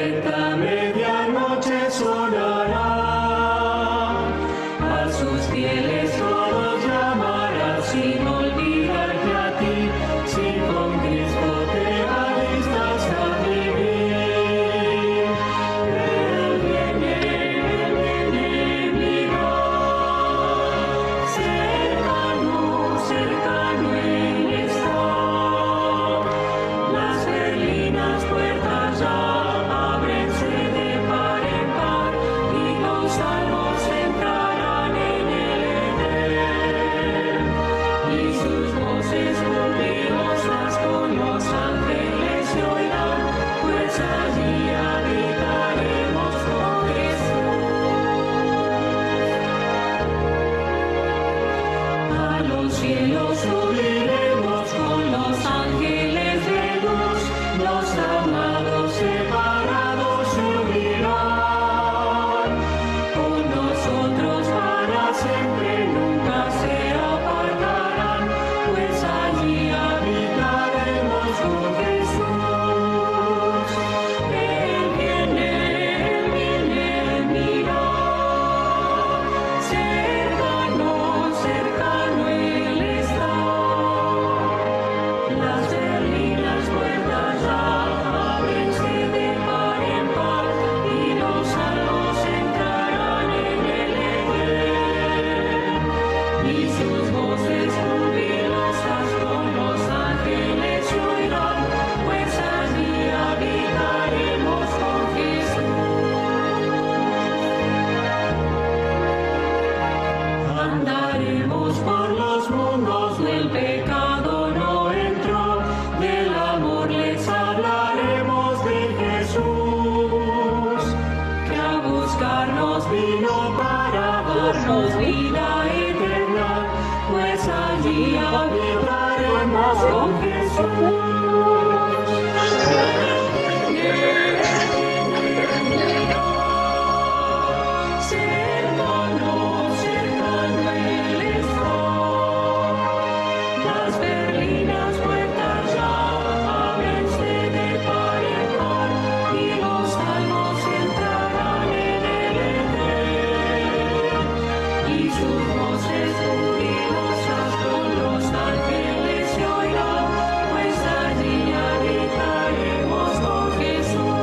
trompeta medianoche sonará, a sus fieles todos llamará, sin olvidarte a ti, si con Cristo te alistas a vivir. Él viene, mira, cercano, cercano Él está. Las berlinas puertas ya ábrense de par en par, y los salvos entrarán en el Edén. Y sus voces jubilosas con los ángeles se oirán, pues allí habitaremos con Jesús. A los cielos subiremos con los ángeles de luz, los amados separados subirán. Con nosotros para siempre nunca se apartarán, pues allí habitaremos con Jesús. Él viene, mira, cercano, cercano Él está. Las berlinas puertas ya ábrense de par en par, y los salvos entrarán en el Edén. Y sus voces jubilosas con los ángeles se oirán, pues allí habitaremos con Jesús. Andaremos por los mundos, del pecado no entró, del amor les hablaremos de Jesús, que a buscarnos vino para darnos vida eterna, pues allí habitaremos con Jesús. Cercano, cercano Él está. Las berlinas puertas ya ábrense de par en par, y los salvos entrarán en el Edén. Y sus voces jubilosas con los ángeles se oirán, pues allí habitaremos con Jesús.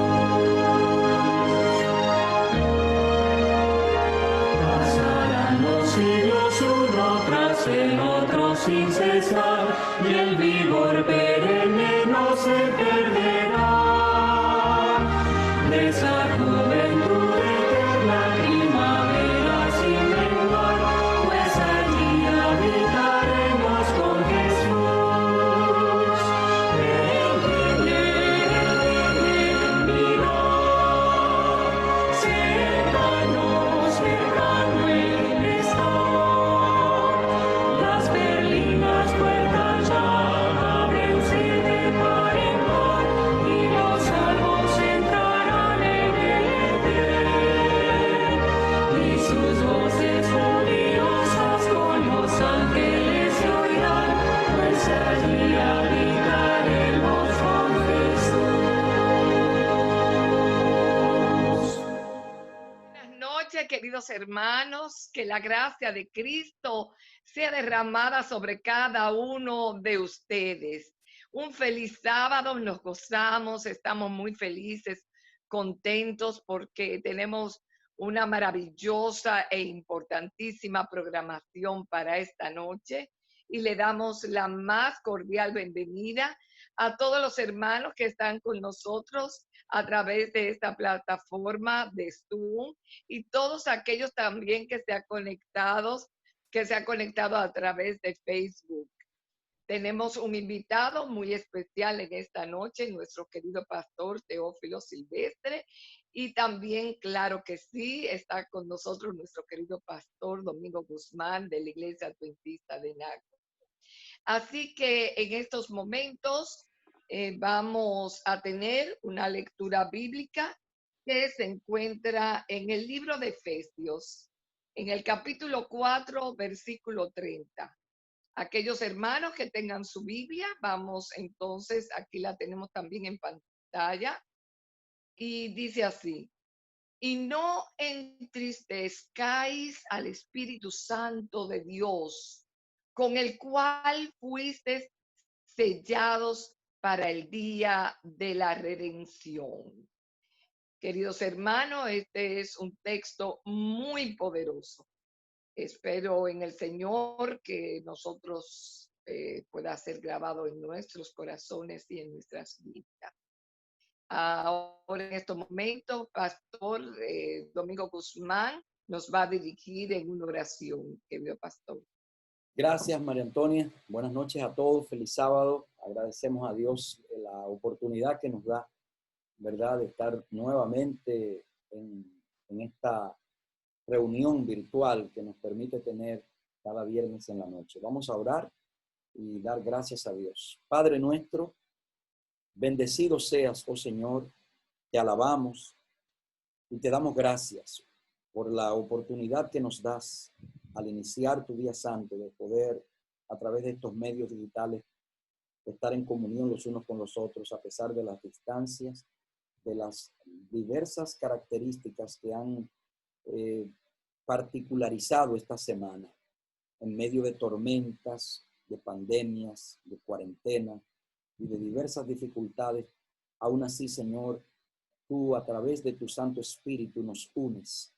Pasarán los siglos uno tras el otro sin cesar, y el vigor perenne no se perderá. De esa juventud eterna, primavera sin menguar, pues allí habitaremos con Jesús. Él viene, mira, cercano, cercano Él está. Las berlinas puertas ya ábrense de par en par, y los salvos entrarán en el Edén. Y sus voces jubilosas con los ángeles se oirán, pues allí habitaremos con Jesús. Buenas noches, queridos hermanos, que la gracia de Cristo sea derramada sobre cada uno de ustedes. Un feliz sábado, nos gozamos, estamos muy felices, contentos porque tenemos una maravillosa e importantísima programación para esta noche y le damos la más cordial bienvenida a todos los hermanos que están con nosotros a través de esta plataforma de Zoom y todos aquellos también que se han conectado a través de Facebook. Tenemos un invitado muy especial en esta noche, nuestro querido pastor Teófilo Silvestre, y también, claro que sí, está con nosotros nuestro querido pastor Domingo Guzmán de la Iglesia Adventista de Naco. Así que en estos momentos vamos a tener una lectura bíblica que se encuentra en el libro de Efesios, en el capítulo 4, versículo 30. Aquellos hermanos que tengan su Biblia, vamos entonces, aquí la tenemos también en pantalla. y dice así: y no entristezcáis al Espíritu Santo de Dios, con el cual fuisteis sellados para el día de la redención. Queridos hermanos, este es un texto muy poderoso. Espero en el Señor que nosotros pueda ser grabado en nuestros corazones y en nuestras vidas. Ahora en estos momentos, Pastor Domingo Guzmán nos va a dirigir en una oración, querido pastor. Gracias, María Antonia. Buenas noches a todos. Feliz sábado. Agradecemos a Dios la oportunidad que nos da, ¿verdad?, de estar nuevamente en esta reunión virtual que nos permite tener cada viernes en la noche. Vamos a orar y dar gracias a Dios. Padre nuestro, bendecido seas, oh Señor. Te alabamos y te damos gracias por la oportunidad que nos das al iniciar tu día santo, de poder a través de estos medios digitales estar en comunión los unos con los otros a pesar de las distancias, de las diversas características que han particularizado esta semana en medio de tormentas, de pandemias, de cuarentena y de diversas dificultades. Aún así, Señor, tú a través de tu Santo Espíritu nos unes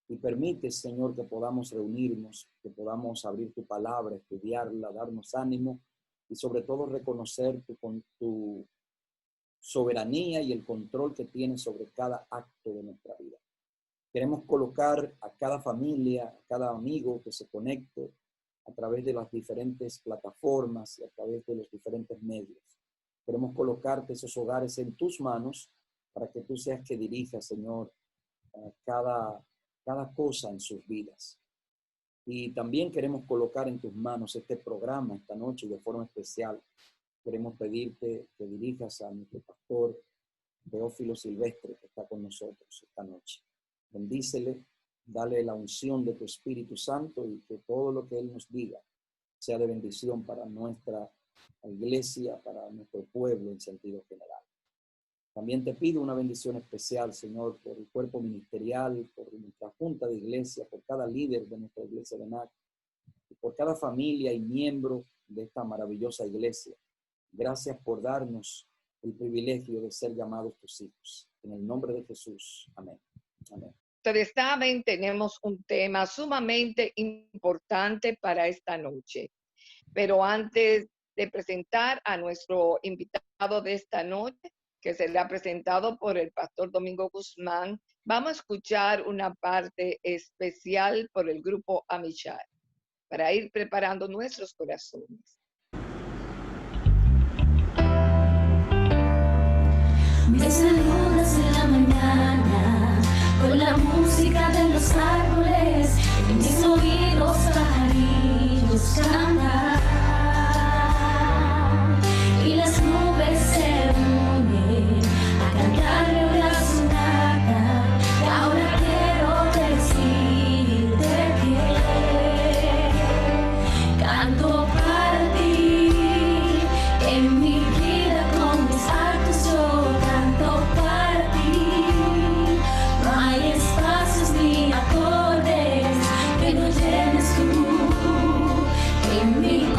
y permites, Señor, que podamos reunirnos, que podamos abrir tu palabra, estudiarla, darnos ánimo y sobre todo reconocer tu soberanía y el control que tienes sobre cada acto de nuestra vida. Queremos colocar a cada familia, a cada amigo que se conecte a través de las diferentes plataformas y a través de los diferentes medios. Queremos colocarte esos hogares en tus manos para que tú seas que dirijas, Señor, cada cosa en sus vidas. Y también queremos colocar en tus manos este programa esta noche de forma especial. Queremos pedirte que dirijas a nuestro pastor Teófilo Silvestre, que está con nosotros esta noche. Bendícele, dale la unción de tu Espíritu Santo y que todo lo que él nos diga sea de bendición para nuestra iglesia, para nuestro pueblo en sentido general. También te pido una bendición especial, Señor, por el cuerpo ministerial, por nuestra junta de iglesia, por cada líder de nuestra iglesia de NAC, y por cada familia y miembro de esta maravillosa iglesia. Gracias por darnos el privilegio de ser llamados tus hijos. En el nombre de Jesús. Amén. Amén. Ustedes saben, tenemos un tema sumamente importante para esta noche. Pero antes de presentar a nuestro invitado de esta noche, que será presentado por el pastor Domingo Guzmán, vamos a escuchar una parte especial por el grupo Amichar, para ir preparando nuestros corazones. Me saludas en la mañana con la música de los árboles, en mis oídos pajarillos cantan y las nubes se unen a cantarle una sonata. Y ahora quiero decirte que canto para ti en mi vida con mis actos. Yo canto para ti, no hay espacios ni acordes que no llenes tú en mi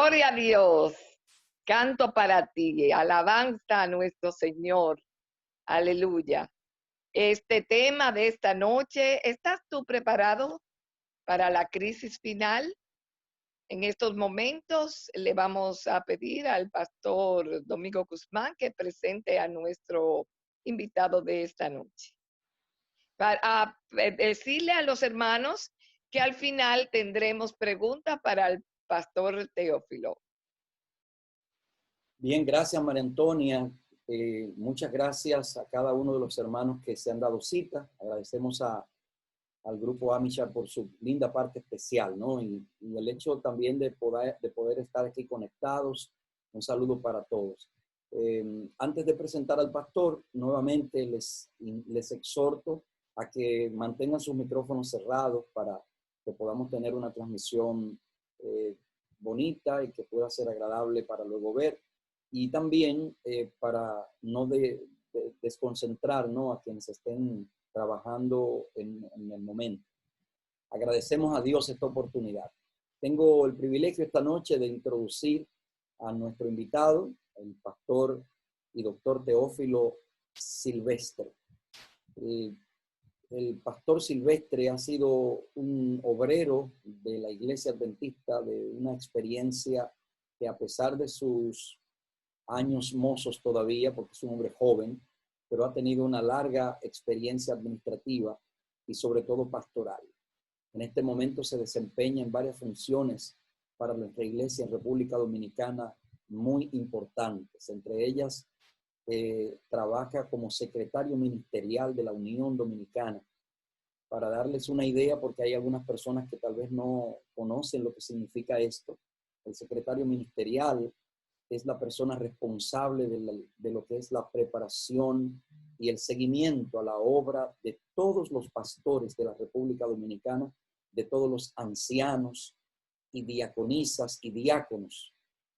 Gloria a Dios. Canto para ti. Alabanza a nuestro Señor. Aleluya. Este tema de esta noche, ¿estás tú preparado para la crisis final? En estos momentos le vamos a pedir al pastor Domingo Guzmán que presente a nuestro invitado de esta noche. Para decirle a los hermanos que al final tendremos preguntas para el pastor Teófilo. Bien, gracias María Antonia. Muchas gracias a cada uno de los hermanos que se han dado cita. Agradecemos al grupo Amishar por su linda parte especial, ¿no? Y el hecho también de poder estar aquí conectados. Un saludo para todos. Antes de presentar al pastor, nuevamente les exhorto a que mantengan sus micrófonos cerrados para que podamos tener una transmisión bonita y que pueda ser agradable para luego ver. Y también para no desconcentrar, ¿no?, a quienes estén trabajando en el momento. Agradecemos a Dios esta oportunidad. Tengo el privilegio esta noche de introducir a nuestro invitado, el pastor y doctor Teófilo Silvestre. El pastor Silvestre ha sido un obrero de la Iglesia Adventista, de una experiencia que, a pesar de sus años mozos todavía, porque es un hombre joven, pero ha tenido una larga experiencia administrativa y sobre todo pastoral. En este momento se desempeña en varias funciones para nuestra iglesia en República Dominicana muy importantes. Entre ellas, trabaja como secretario ministerial de la Unión Dominicana. Para darles una idea, porque hay algunas personas que tal vez no conocen lo que significa esto, el secretario ministerial es la persona responsable de lo que es la preparación y el seguimiento a la obra de todos los pastores de la República Dominicana, de todos los ancianos y diaconisas y diáconos.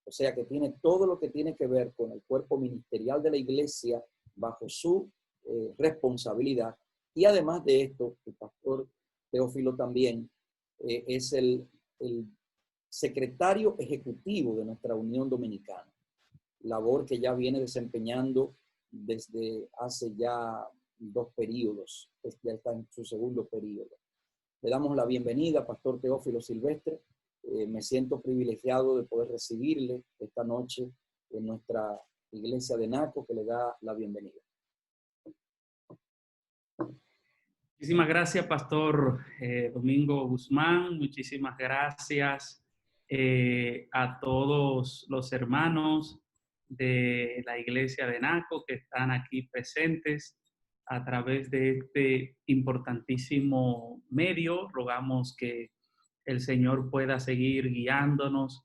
O sea que tiene todo lo que tiene que ver con el cuerpo ministerial de la iglesia bajo su responsabilidad. Y además de esto, el pastor Teófilo también es el secretario ejecutivo de nuestra Unión Dominicana, labor que ya viene desempeñando desde hace ya 2 periodos, ya está en su segundo periodo. Le damos la bienvenida, pastor Teófilo Silvestre. Me siento privilegiado de poder recibirle esta noche en nuestra iglesia de Naco, que le da la bienvenida. Muchísimas gracias, pastor Domingo Guzmán. Muchísimas gracias a todos los hermanos de la iglesia de Naco que están aquí presentes a través de este importantísimo medio. Rogamos que el Señor pueda seguir guiándonos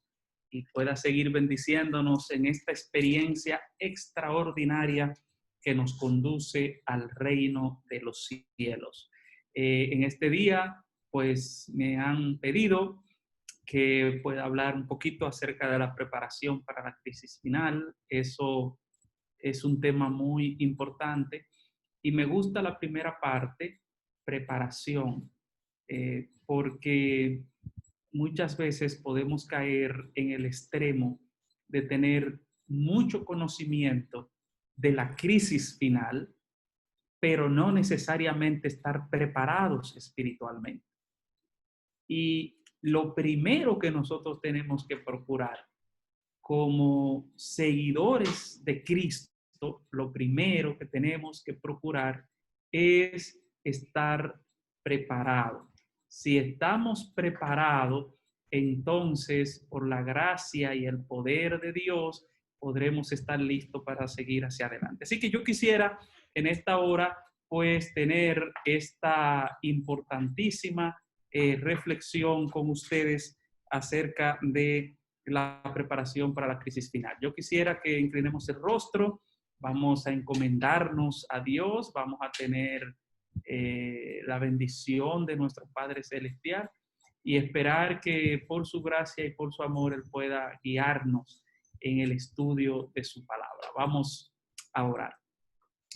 y pueda seguir bendiciéndonos en esta experiencia extraordinaria que nos conduce al reino de los cielos. En este día, pues me han pedido que pueda hablar un poquito acerca de la preparación para la crisis final. Eso es un tema muy importante y me gusta la primera parte, preparación, porque muchas veces podemos caer en el extremo de tener mucho conocimiento de la crisis final, pero no necesariamente estar preparados espiritualmente. Y lo primero que nosotros tenemos que procurar como seguidores de Cristo, lo primero que tenemos que procurar es estar preparados. Si estamos preparados, entonces por la gracia y el poder de Dios podremos estar listos para seguir hacia adelante. Así que yo quisiera en esta hora pues tener esta importantísima reflexión con ustedes acerca de la preparación para la crisis final. Yo quisiera que inclinemos el rostro, vamos a encomendarnos a Dios, vamos a tener la bendición de nuestro Padre Celestial y esperar que por su gracia y por su amor Él pueda guiarnos en el estudio de su palabra. Vamos a orar.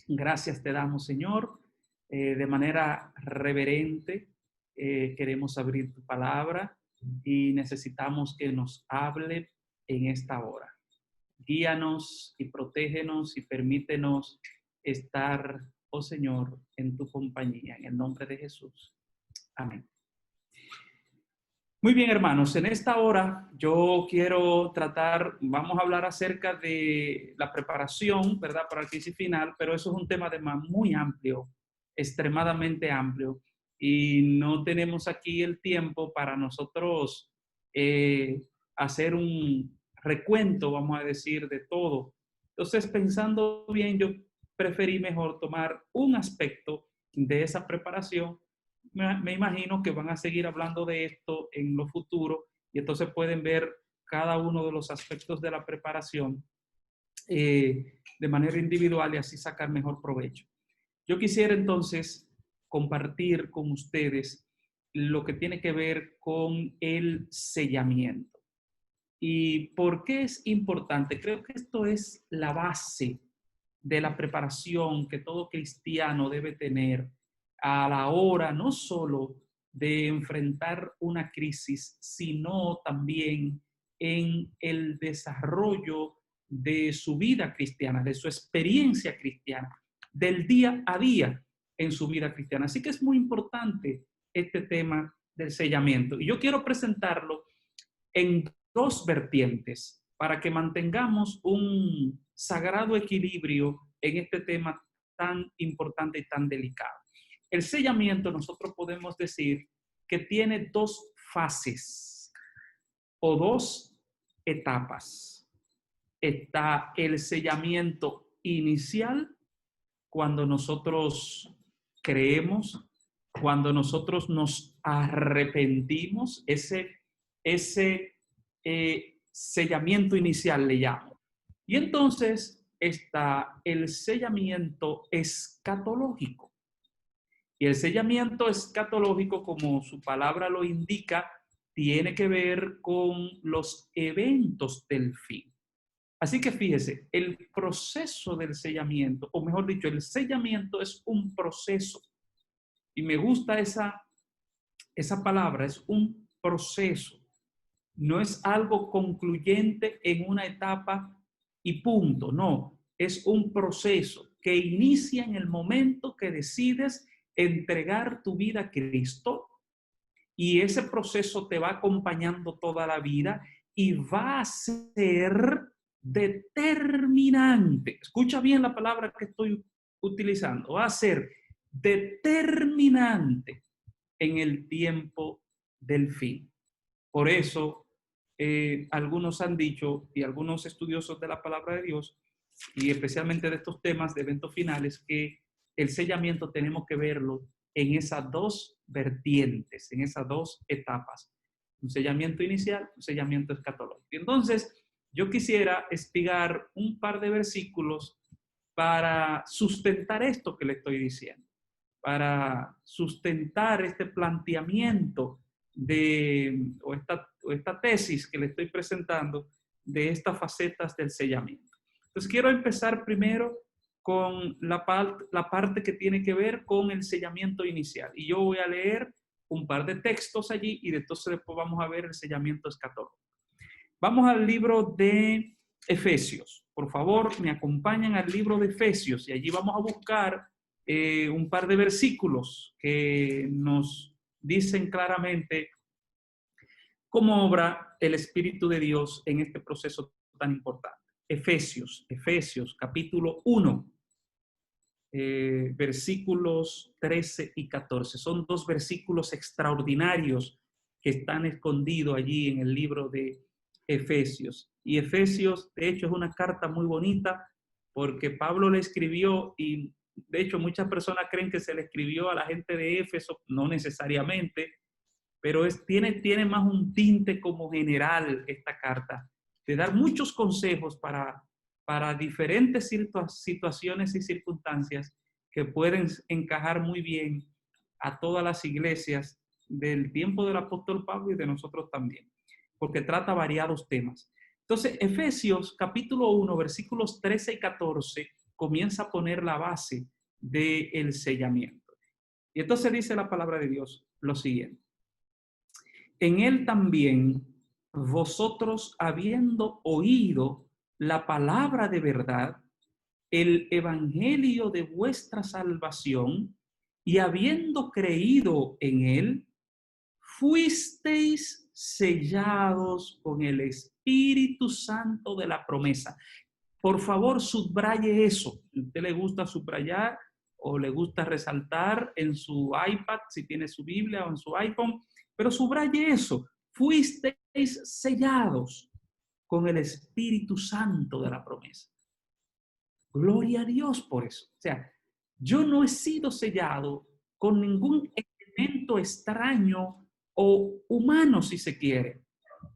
Gracias te damos, Señor, de manera reverente. Queremos abrir tu palabra y necesitamos que nos hable en esta hora. Guíanos y protégenos y permítenos estar, oh Señor, en tu compañía, en el nombre de Jesús. Amén. Muy bien, hermanos, en esta hora yo quiero vamos a hablar acerca de la preparación, ¿verdad?, para la crisis final, pero eso es un tema además muy amplio, extremadamente amplio, y no tenemos aquí el tiempo para nosotros hacer un recuento, vamos a decir, de todo. Entonces, pensando bien, yo preferí mejor tomar un aspecto de esa preparación. Me imagino que van a seguir hablando de esto en lo futuro y entonces pueden ver cada uno de los aspectos de la preparación de manera individual y así sacar mejor provecho. Yo quisiera entonces compartir con ustedes lo que tiene que ver con el sellamiento. ¿Y por qué es importante? Creo que esto es la base de la preparación que todo cristiano debe tener a la hora no solo de enfrentar una crisis, sino también en el desarrollo de su vida cristiana, de su experiencia cristiana, del día a día en su vida cristiana. Así que es muy importante este tema del sellamiento. Y yo quiero presentarlo en dos vertientes para que mantengamos un sagrado equilibrio en este tema tan importante y tan delicado. El sellamiento, nosotros podemos decir que tiene dos fases o dos etapas. Está el sellamiento inicial, cuando nosotros creemos, cuando nosotros nos arrepentimos, ese sellamiento inicial le llamo. Y entonces está el sellamiento escatológico. Y el sellamiento escatológico, como su palabra lo indica, tiene que ver con los eventos del fin. Así que fíjese, el proceso del sellamiento, o mejor dicho, el sellamiento es un proceso. Y me gusta esa palabra, es un proceso. No es algo concluyente en una etapa y punto, no. Es un proceso que inicia en el momento que decides entregar tu vida a Cristo, y ese proceso te va acompañando toda la vida y va a ser determinante. Escucha bien la palabra que estoy utilizando. Va a ser determinante en el tiempo del fin. Por eso, algunos han dicho, y algunos estudiosos de la palabra de Dios, y especialmente de estos temas de eventos finales, que el sellamiento tenemos que verlo en esas dos vertientes, en esas dos etapas. Un sellamiento inicial, un sellamiento escatológico. Entonces, yo quisiera explicar un par de versículos para sustentar esto que le estoy diciendo, para sustentar este planteamiento o esta tesis que le estoy presentando de estas facetas del sellamiento. Entonces, quiero empezar primero con la parte que tiene que ver con el sellamiento inicial. Y yo voy a leer un par de textos allí y entonces después vamos a ver el sellamiento escatológico. Vamos al libro de Efesios. Por favor, me acompañan al libro de Efesios y allí vamos a buscar un par de versículos que nos dicen claramente cómo obra el Espíritu de Dios en este proceso tan importante. Efesios capítulo 1, versículos 13 y 14. Son dos versículos extraordinarios que están escondidos allí en el libro de Efesios. Y Efesios, de hecho, es una carta muy bonita porque Pablo le escribió, y de hecho muchas personas creen que se le escribió a la gente de Éfeso, no necesariamente, pero tiene más un tinte como general esta carta, de dar muchos consejos para diferentes situaciones y circunstancias que pueden encajar muy bien a todas las iglesias del tiempo del apóstol Pablo y de nosotros también, porque trata variados temas. Entonces, Efesios capítulo 1, versículos 13 y 14, comienza a poner la base del sellamiento. Y entonces dice la palabra de Dios lo siguiente: en él también vosotros habiendo oído la palabra de verdad, el evangelio de vuestra salvación, y habiendo creído en él, fuisteis sellados con el Espíritu Santo de la promesa. Por favor, subraye eso. Si a usted le gusta subrayar o le gusta resaltar en su iPad, si tiene su Biblia, o en su iPhone, pero subraye eso. Fuisteis sellados con el Espíritu Santo de la promesa. Gloria a Dios por eso. O sea, yo no he sido sellado con ningún elemento extraño o humano, si se quiere.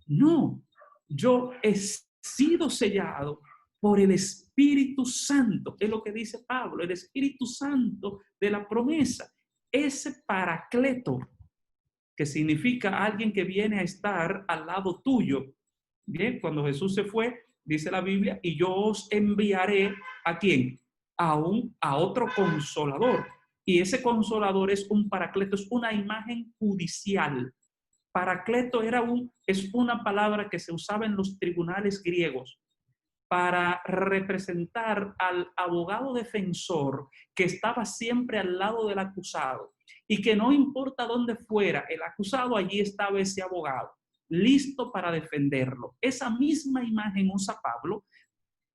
No, yo he sido sellado por el Espíritu Santo. Es lo que dice Pablo, el Espíritu Santo de la promesa. Ese paracleto, que significa alguien que viene a estar al lado tuyo. Bien, cuando Jesús se fue, dice la Biblia, y yo os enviaré ¿a quién? A otro consolador. Y ese consolador es un paracleto, es una imagen judicial. Paracleto es una palabra que se usaba en los tribunales griegos para representar al abogado defensor que estaba siempre al lado del acusado y que no importa dónde fuera el acusado, allí estaba ese abogado, listo para defenderlo. Esa misma imagen usa Pablo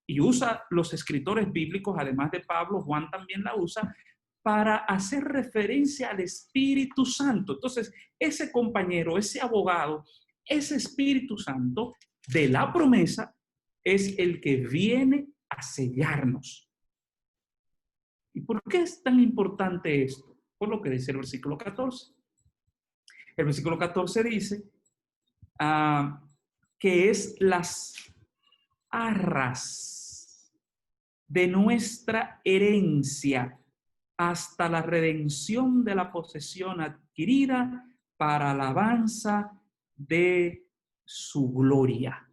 y usa los escritores bíblicos, además de Pablo, Juan también la usa, para hacer referencia al Espíritu Santo. Entonces, ese compañero, ese abogado, ese Espíritu Santo de la promesa es el que viene a sellarnos. ¿Y por qué es tan importante esto? Por lo que dice el versículo 14. El versículo 14 dice que es las arras de nuestra herencia hasta la redención de la posesión adquirida para alabanza de su gloria.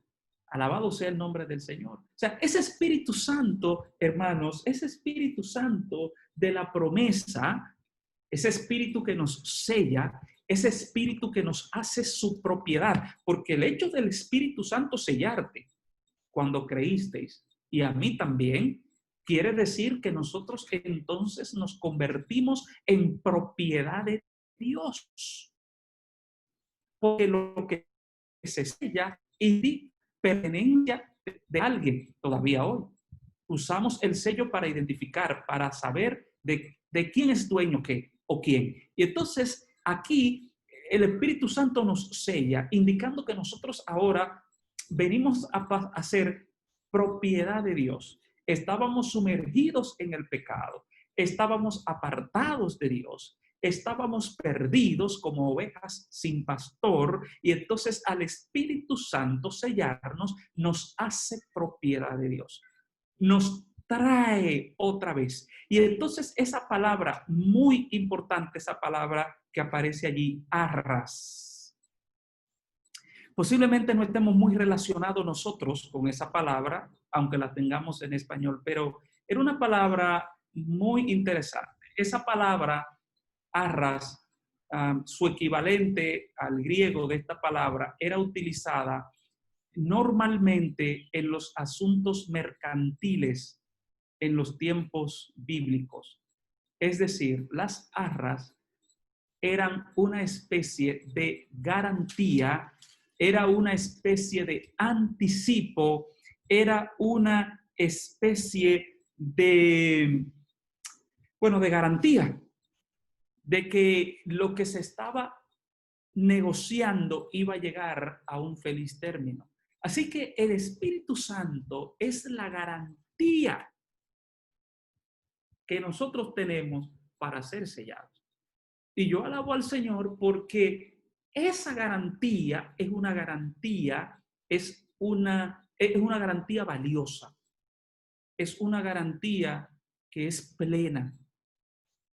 Alabado sea el nombre del Señor. O sea, ese Espíritu Santo, hermanos, ese Espíritu Santo de la promesa, ese Espíritu que nos sella, ese Espíritu que nos hace su propiedad, porque el hecho del Espíritu Santo sellarte cuando creísteis, y a mí también, quiere decir que nosotros entonces nos convertimos en propiedad de Dios. Porque lo que se sella indica pertenencia de alguien todavía hoy. Usamos el sello para identificar, para saber de quién es dueño qué o quién. Y entonces aquí el Espíritu Santo nos sella, indicando que nosotros ahora venimos a ser propiedad de Dios. Estábamos sumergidos en el pecado, estábamos apartados de Dios, estábamos perdidos como ovejas sin pastor, y entonces al Espíritu Santo sellarnos nos hace propiedad de Dios, nos trae otra vez. Y entonces esa palabra muy importante, esa palabra que aparece allí, arras. Posiblemente no estemos muy relacionados nosotros con esa palabra, aunque la tengamos en español, pero era una palabra muy interesante. Esa palabra arras, su equivalente al griego de esta palabra, era utilizada normalmente en los asuntos mercantiles en los tiempos bíblicos. Es decir, las arras eran una especie de garantía, era una especie de anticipo, era una especie de, de garantía de que lo que se estaba negociando iba a llegar a un feliz término. Así que el Espíritu Santo es la garantía que nosotros tenemos para ser sellados. Y yo alabo al Señor porque esa garantía es una garantía, es una garantía valiosa. Es una garantía que es plena,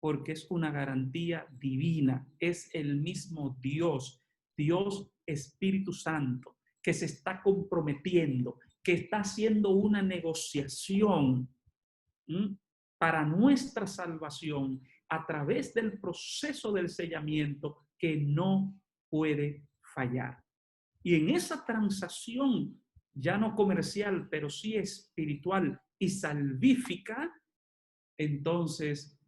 porque es una garantía divina. Es el mismo Dios, Dios Espíritu Santo, que se está comprometiendo, que está haciendo una negociación para nuestra salvación a través del proceso del sellamiento que no puede fallar. Y en esa transacción, ya no comercial, pero sí espiritual y salvífica, entonces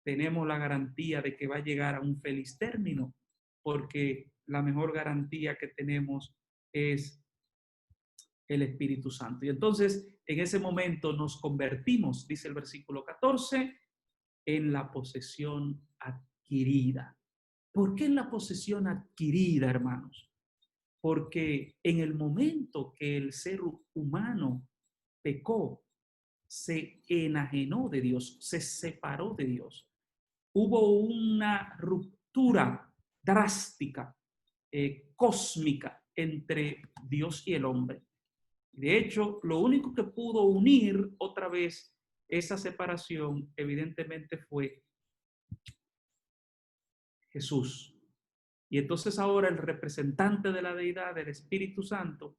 tenemos la garantía de que va a llegar a un feliz término, porque la mejor garantía que tenemos es el Espíritu Santo. Y entonces, en ese momento nos convertimos, dice el versículo 14, en la posesión adquirida. ¿Por qué en la posesión adquirida, hermanos? Porque en el momento que el ser humano pecó, se enajenó de Dios, se separó de Dios. Hubo una ruptura drástica, cósmica, entre Dios y el hombre. De hecho, lo único que pudo unir otra vez esa separación, evidentemente, fue Jesús. Y entonces ahora el representante de la deidad, del Espíritu Santo,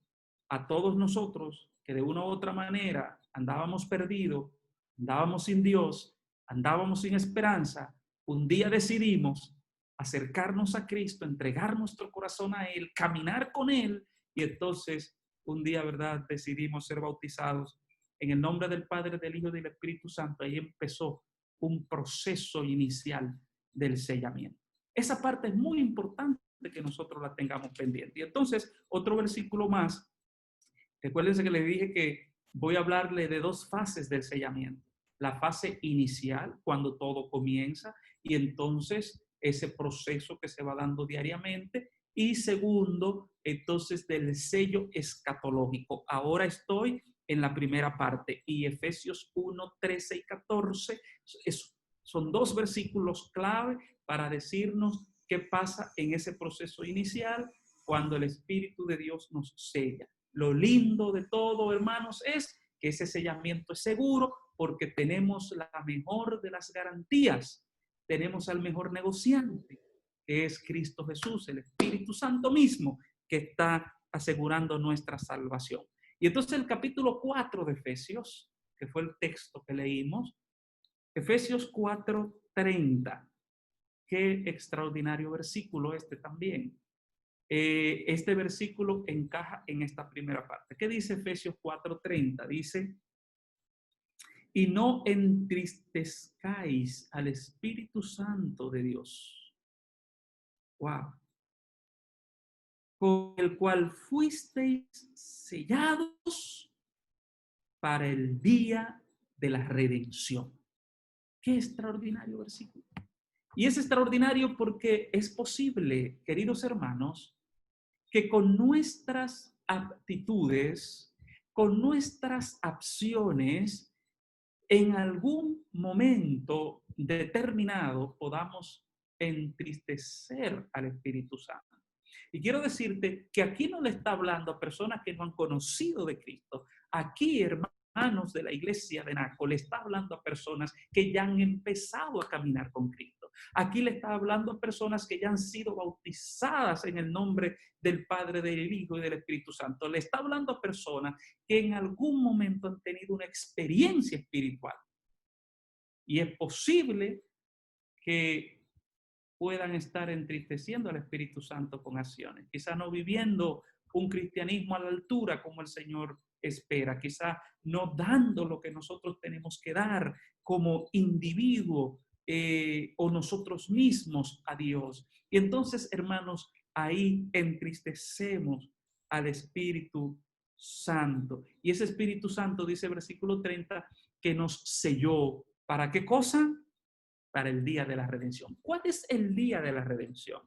a todos nosotros que de una u otra manera andábamos perdidos, andábamos sin Dios, andábamos sin esperanza, un día decidimos acercarnos a Cristo, entregar nuestro corazón a Él, caminar con Él, y entonces un día, ¿verdad?, decidimos ser bautizados en el nombre del Padre, del Hijo y del Espíritu Santo. Ahí empezó un proceso inicial del sellamiento. Esa parte es muy importante que nosotros la tengamos pendiente. Y entonces, otro versículo más. Recuérdense que les dije que voy a hablarle de dos fases del sellamiento. La fase inicial, cuando todo comienza, y entonces ese proceso que se va dando diariamente. Y segundo, entonces, del sello escatológico. Ahora estoy en la primera parte, y Efesios 1, 13 y 14 son dos versículos clave para decirnos qué pasa en ese proceso inicial cuando el Espíritu de Dios nos sella. Lo lindo de todo, hermanos, es que ese sellamiento es seguro porque tenemos la mejor de las garantías. Tenemos al mejor negociante, que es Cristo Jesús, el Espíritu Santo mismo, que está asegurando nuestra salvación. Y entonces el capítulo 4 de Efesios, que fue el texto que leímos, Efesios 4:30. Qué extraordinario versículo este también. Este versículo encaja en esta primera parte. ¿Qué dice Efesios 4:30? Dice: y no entristezcáis al Espíritu Santo de Dios. Wow. Con el cual fuisteis sellados para el día de la redención. Qué extraordinario versículo. Y es extraordinario porque es posible, queridos hermanos, que con nuestras actitudes, con nuestras acciones, en algún momento determinado podamos entristecer al Espíritu Santo. Y quiero decirte que aquí no le está hablando a personas que no han conocido de Cristo. Aquí, hermanos de la iglesia de Naco, le está hablando a personas que ya han empezado a caminar con Cristo. Aquí le está hablando a personas que ya han sido bautizadas en el nombre del Padre, del Hijo y del Espíritu Santo. Le está hablando a personas que en algún momento han tenido una experiencia espiritual. Y es posible que puedan estar entristeciendo al Espíritu Santo con acciones. Quizá no viviendo un cristianismo a la altura como el Señor espera. Quizá no dando lo que nosotros tenemos que dar como individuo o nosotros mismos a Dios. Y entonces, hermanos, ahí entristecemos al Espíritu Santo. Y ese Espíritu Santo, dice el versículo 30, que nos selló. ¿Para qué cosa? Para el día de la redención. ¿Cuál es el día de la redención?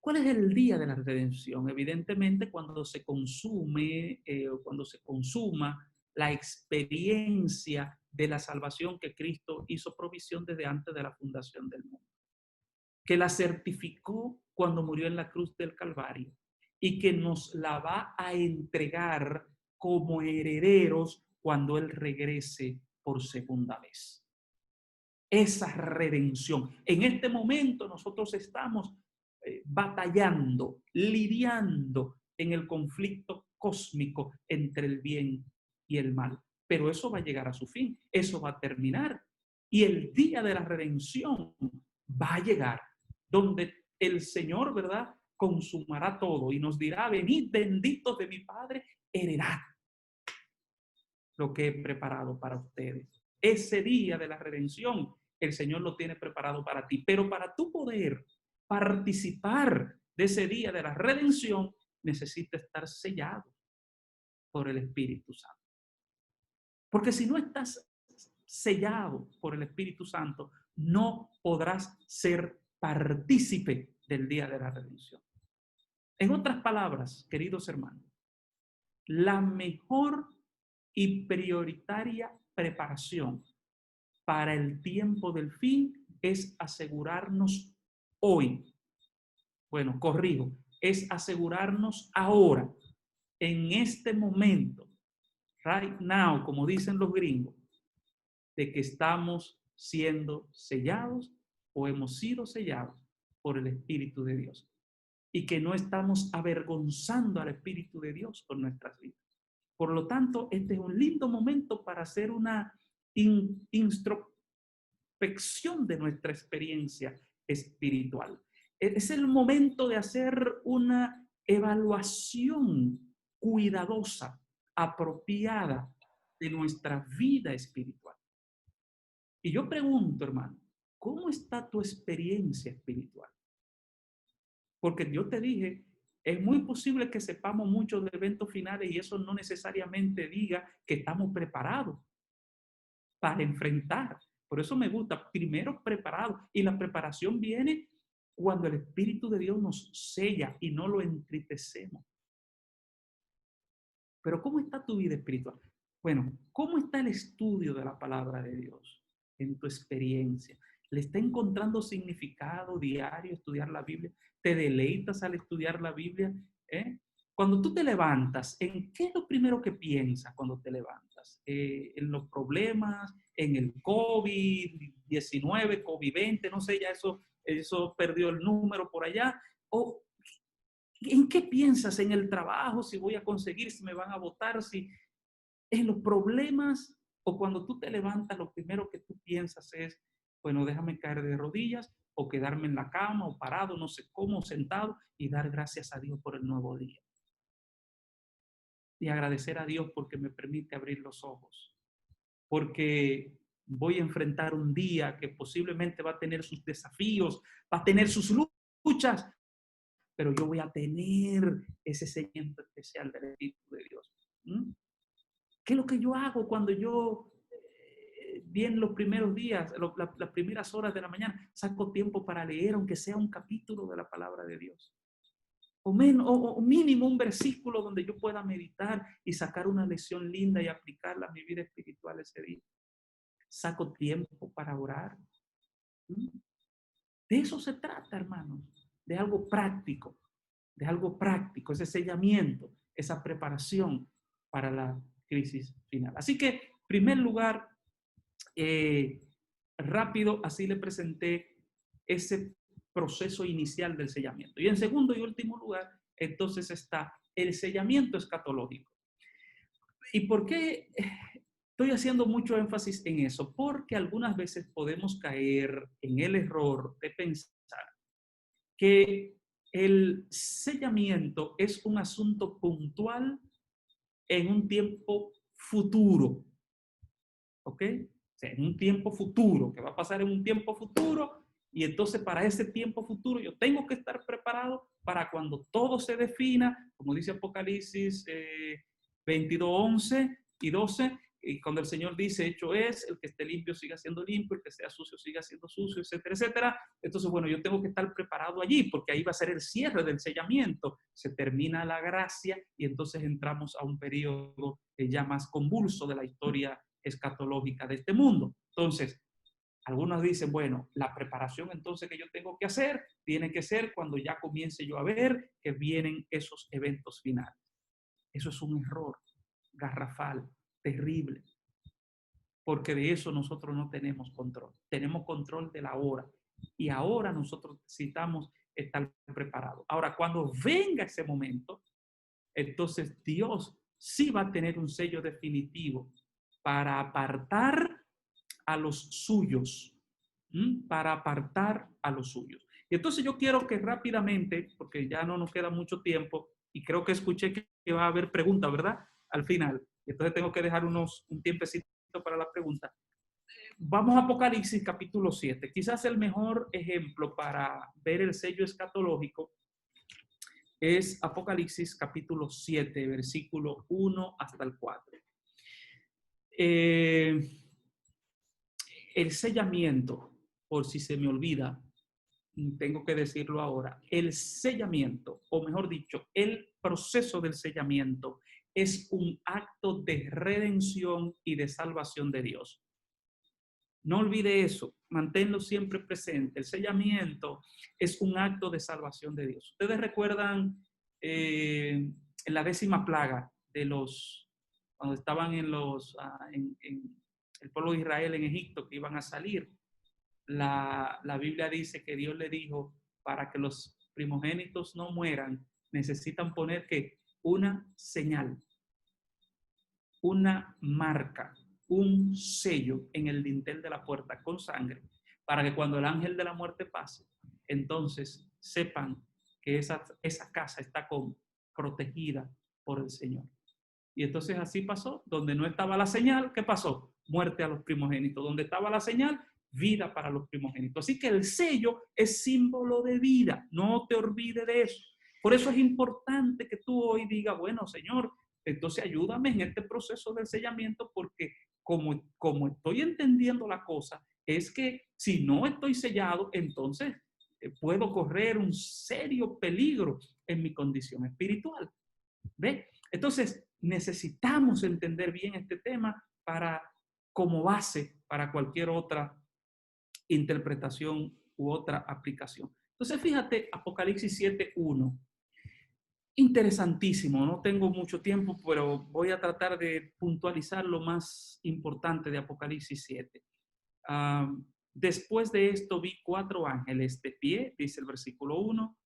¿Cuál es el día de la redención? Evidentemente, cuando se consume o cuando se consuma la experiencia de la salvación que Cristo hizo provisión desde antes de la fundación del mundo, que la certificó cuando murió en la cruz del Calvario y que nos la va a entregar como herederos cuando Él regrese por segunda vez. Esa redención. En este momento nosotros estamos batallando, lidiando en el conflicto cósmico entre el bien y el mal. Pero eso va a llegar a su fin, eso va a terminar. Y el día de la redención va a llegar, donde el Señor, ¿verdad?, consumará todo y nos dirá: venid benditos de mi Padre, heredad lo que he preparado para ustedes. Ese día de la redención, el Señor lo tiene preparado para ti. Pero para tú poder participar de ese día de la redención, necesitas estar sellado por el Espíritu Santo. Porque si no estás sellado por el Espíritu Santo, no podrás ser partícipe del día de la redención. En otras palabras, queridos hermanos, la mejor y prioritaria preparación para el tiempo del fin es asegurarnos hoy. Bueno, corrijo, es asegurarnos ahora, en este momento, right now, como dicen los gringos, de que estamos siendo sellados o hemos sido sellados por el Espíritu de Dios y que no estamos avergonzando al Espíritu de Dios con nuestras vidas. Por lo tanto, este es un lindo momento para hacer una introspección de nuestra experiencia espiritual. Es el momento de hacer una evaluación cuidadosa, apropiada de nuestra vida espiritual. Y yo pregunto, hermano, ¿cómo está tu experiencia espiritual? Porque yo te dije, es muy posible que sepamos mucho de eventos finales y eso no necesariamente diga que estamos preparados para enfrentar. Por eso me gusta, primero preparados. Y la preparación viene cuando el Espíritu de Dios nos sella y no lo entristecemos. Pero ¿cómo está tu vida espiritual? Bueno, ¿cómo está el estudio de la palabra de Dios en tu experiencia? ¿Le está encontrando significado diario estudiar la Biblia? ¿Te deleitas al estudiar la Biblia? Cuando tú te levantas, ¿en qué es lo primero que piensas cuando te levantas? ¿En los problemas? ¿En el COVID-19, COVID-20? No sé, ya eso perdió el número por allá. ¿O en qué piensas? ¿En el trabajo? ¿Si voy a conseguir? ¿Si me van a votar? ¿Si en los problemas? ¿O cuando tú te levantas, lo primero que tú piensas es, bueno, déjame caer de rodillas o quedarme en la cama o parado, no sé cómo, sentado y dar gracias a Dios por el nuevo día? Y agradecer a Dios porque me permite abrir los ojos. Porque voy a enfrentar un día que posiblemente va a tener sus desafíos, va a tener sus luchas, pero yo voy a tener ese seguimiento especial del Espíritu de Dios. ¿Qué es lo que yo hago cuando yo, bien los primeros días, las primeras horas de la mañana, saco tiempo para leer, aunque sea un capítulo de la palabra de Dios? O mínimo un versículo donde yo pueda meditar y sacar una lección linda y aplicarla a mi vida espiritual ese día. Saco tiempo para orar. De eso se trata, hermanos, de algo práctico, ese sellamiento, esa preparación para la crisis final. Así que, en primer lugar, rápido, así le presenté ese proceso inicial del sellamiento. Y en segundo y último lugar, entonces está el sellamiento escatológico. ¿Y por qué estoy haciendo mucho énfasis en eso? Porque algunas veces podemos caer en el error de pensar que el sellamiento es un asunto puntual en un tiempo futuro. ¿Ok? O sea, en un tiempo futuro, que va a pasar en un tiempo futuro, y entonces para ese tiempo futuro yo tengo que estar preparado para cuando todo se defina, como dice Apocalipsis 22, 11 y 12, y cuando el Señor dice, hecho es, el que esté limpio siga siendo limpio, el que sea sucio siga siendo sucio, etcétera, etcétera. Entonces, bueno, yo tengo que estar preparado allí, porque ahí va a ser el cierre del sellamiento, se termina la gracia, y entonces entramos a un periodo ya más convulso de la historia escatológica de este mundo. Entonces, algunos dicen, bueno, la preparación entonces que yo tengo que hacer tiene que ser cuando ya comience yo a ver que vienen esos eventos finales. Eso es un error garrafal, terrible, porque de eso nosotros no tenemos control. Tenemos control de la hora y ahora nosotros necesitamos estar preparados. Ahora, cuando venga ese momento, entonces Dios sí va a tener un sello definitivo para apartar a los suyos, para apartar a los suyos. Y entonces yo quiero que rápidamente, porque ya no nos queda mucho tiempo, y creo que escuché que va a haber preguntas, ¿verdad? Al final. Entonces tengo que dejar un tiempecito para la pregunta. Vamos a Apocalipsis capítulo 7. Quizás el mejor ejemplo para ver el sello escatológico es Apocalipsis capítulo 7, versículo 1 hasta el 4. El sellamiento, por si se me olvida, tengo que decirlo ahora, el sellamiento, o mejor dicho, el proceso del sellamiento es un acto de redención y de salvación de Dios. No olvide eso, manténlo siempre presente. El sellamiento es un acto de salvación de Dios. Ustedes recuerdan en la 10ª plaga de cuando estaban en el pueblo de Israel en Egipto, que iban a salir. La Biblia dice que Dios le dijo, para que los primogénitos no mueran, necesitan poner que una señal, una marca, un sello en el dintel de la puerta con sangre, para que cuando el ángel de la muerte pase, entonces sepan que esa casa está protegida por el Señor. Y entonces así pasó. Donde no estaba la señal, ¿qué pasó? Muerte a los primogénitos. Donde estaba la señal, vida para los primogénitos. Así que el sello es símbolo de vida. No te olvides de eso. Por eso es importante que tú hoy digas, bueno, Señor, entonces ayúdame en este proceso del sellamiento, porque como estoy entendiendo la cosa, es que si no estoy sellado, entonces puedo correr un serio peligro en mi condición espiritual. ¿Ve? Entonces, necesitamos entender bien este tema como base para cualquier otra interpretación u otra aplicación. Entonces, fíjate, Apocalipsis 7:1. Interesantísimo, no tengo mucho tiempo, pero voy a tratar de puntualizar lo más importante de Apocalipsis 7. Después de esto vi 4 ángeles de pie, dice el versículo 1,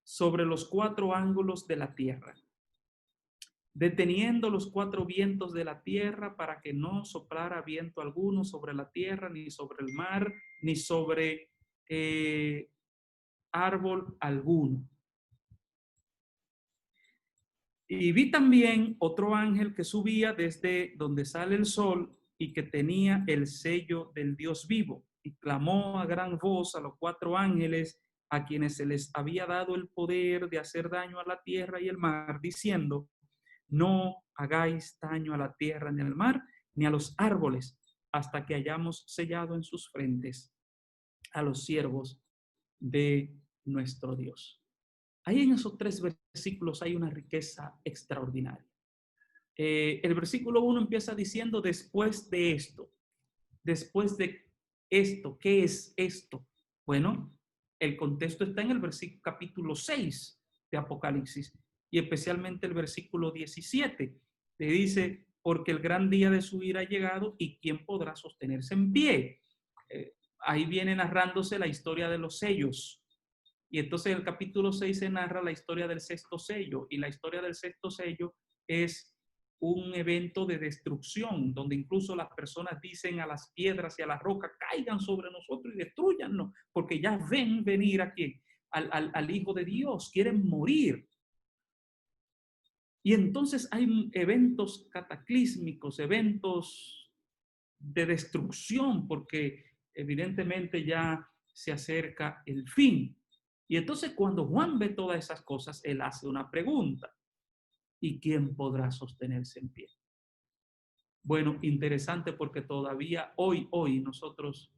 sobre los 4 ángulos de la tierra, deteniendo los 4 vientos de la tierra para que no soplara viento alguno sobre la tierra, ni sobre el mar, ni sobre árbol alguno. Y vi también otro ángel que subía desde donde sale el sol y que tenía el sello del Dios vivo, y clamó a gran voz a los 4 ángeles a quienes se les había dado el poder de hacer daño a la tierra y el mar, diciendo: no hagáis daño a la tierra ni al mar ni a los árboles, hasta que hayamos sellado en sus frentes a los siervos de nuestro Dios. Ahí en esos 3 versículos hay una riqueza extraordinaria. El versículo 1 empieza diciendo: después de esto, ¿qué es esto? Bueno, el contexto está en el versículo capítulo 6 de Apocalipsis, y especialmente el versículo 17, que dice: porque el gran día de su ira ha llegado, y ¿quién podrá sostenerse en pie? Ahí viene narrándose la historia de los sellos. Y entonces en el capítulo 6 se narra la historia del 6º sello, y la historia del 6º sello es un evento de destrucción, donde incluso las personas dicen a las piedras y a las rocas: caigan sobre nosotros y destruyannos, porque ya ven venir aquí al Hijo de Dios, quieren morir. Y entonces hay eventos cataclísmicos, eventos de destrucción, porque evidentemente ya se acerca el fin. Y entonces cuando Juan ve todas esas cosas, él hace una pregunta: ¿y quién podrá sostenerse en pie? Bueno, interesante, porque todavía hoy nosotros,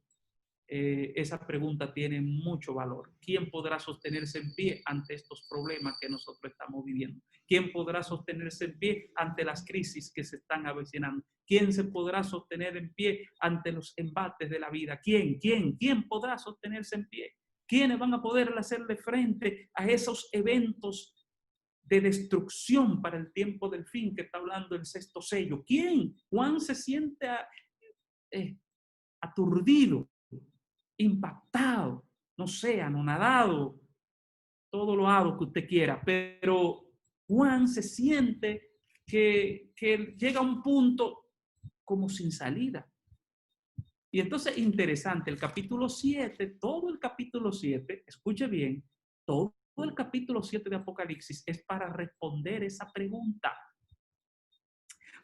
esa pregunta tiene mucho valor. ¿Quién podrá sostenerse en pie ante estos problemas que nosotros estamos viviendo? ¿Quién podrá sostenerse en pie ante las crisis que se están avecinando? ¿Quién se podrá sostener en pie ante los embates de la vida? ¿Quién podrá sostenerse en pie? ¿Quiénes van a poder hacerle frente a esos eventos de destrucción para el tiempo del fin que está hablando el 6º sello? ¿Quién? Juan se siente aturdido, impactado, no sé, anonadado, todo lo hago que usted quiera, pero Juan se siente que llega a un punto como sin salida. Y entonces, interesante, el capítulo 7, todo el capítulo 7, escuche bien, todo el capítulo 7 de Apocalipsis es para responder esa pregunta.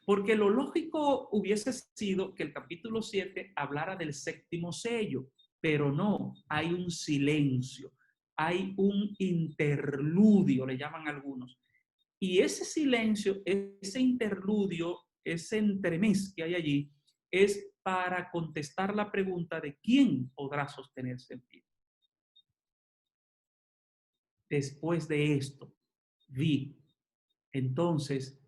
Porque lo lógico hubiese sido que el capítulo 7 hablara del séptimo sello, pero no, hay un silencio, hay un interludio, le llaman algunos. Y ese silencio, ese interludio, ese entremés que hay allí, es para contestar la pregunta de quién podrá sostenerse en pie. Después de esto, vi. Entonces,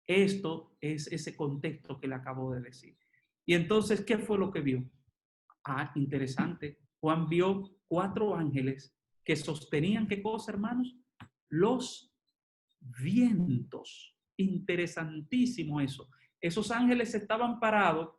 esto es ese contexto que le acabo de decir. Y entonces, ¿qué fue lo que vio? Ah, interesante. Juan vio 4 ángeles que sostenían, ¿qué cosa, hermanos? Los vientos. Interesantísimo eso. Esos ángeles estaban parados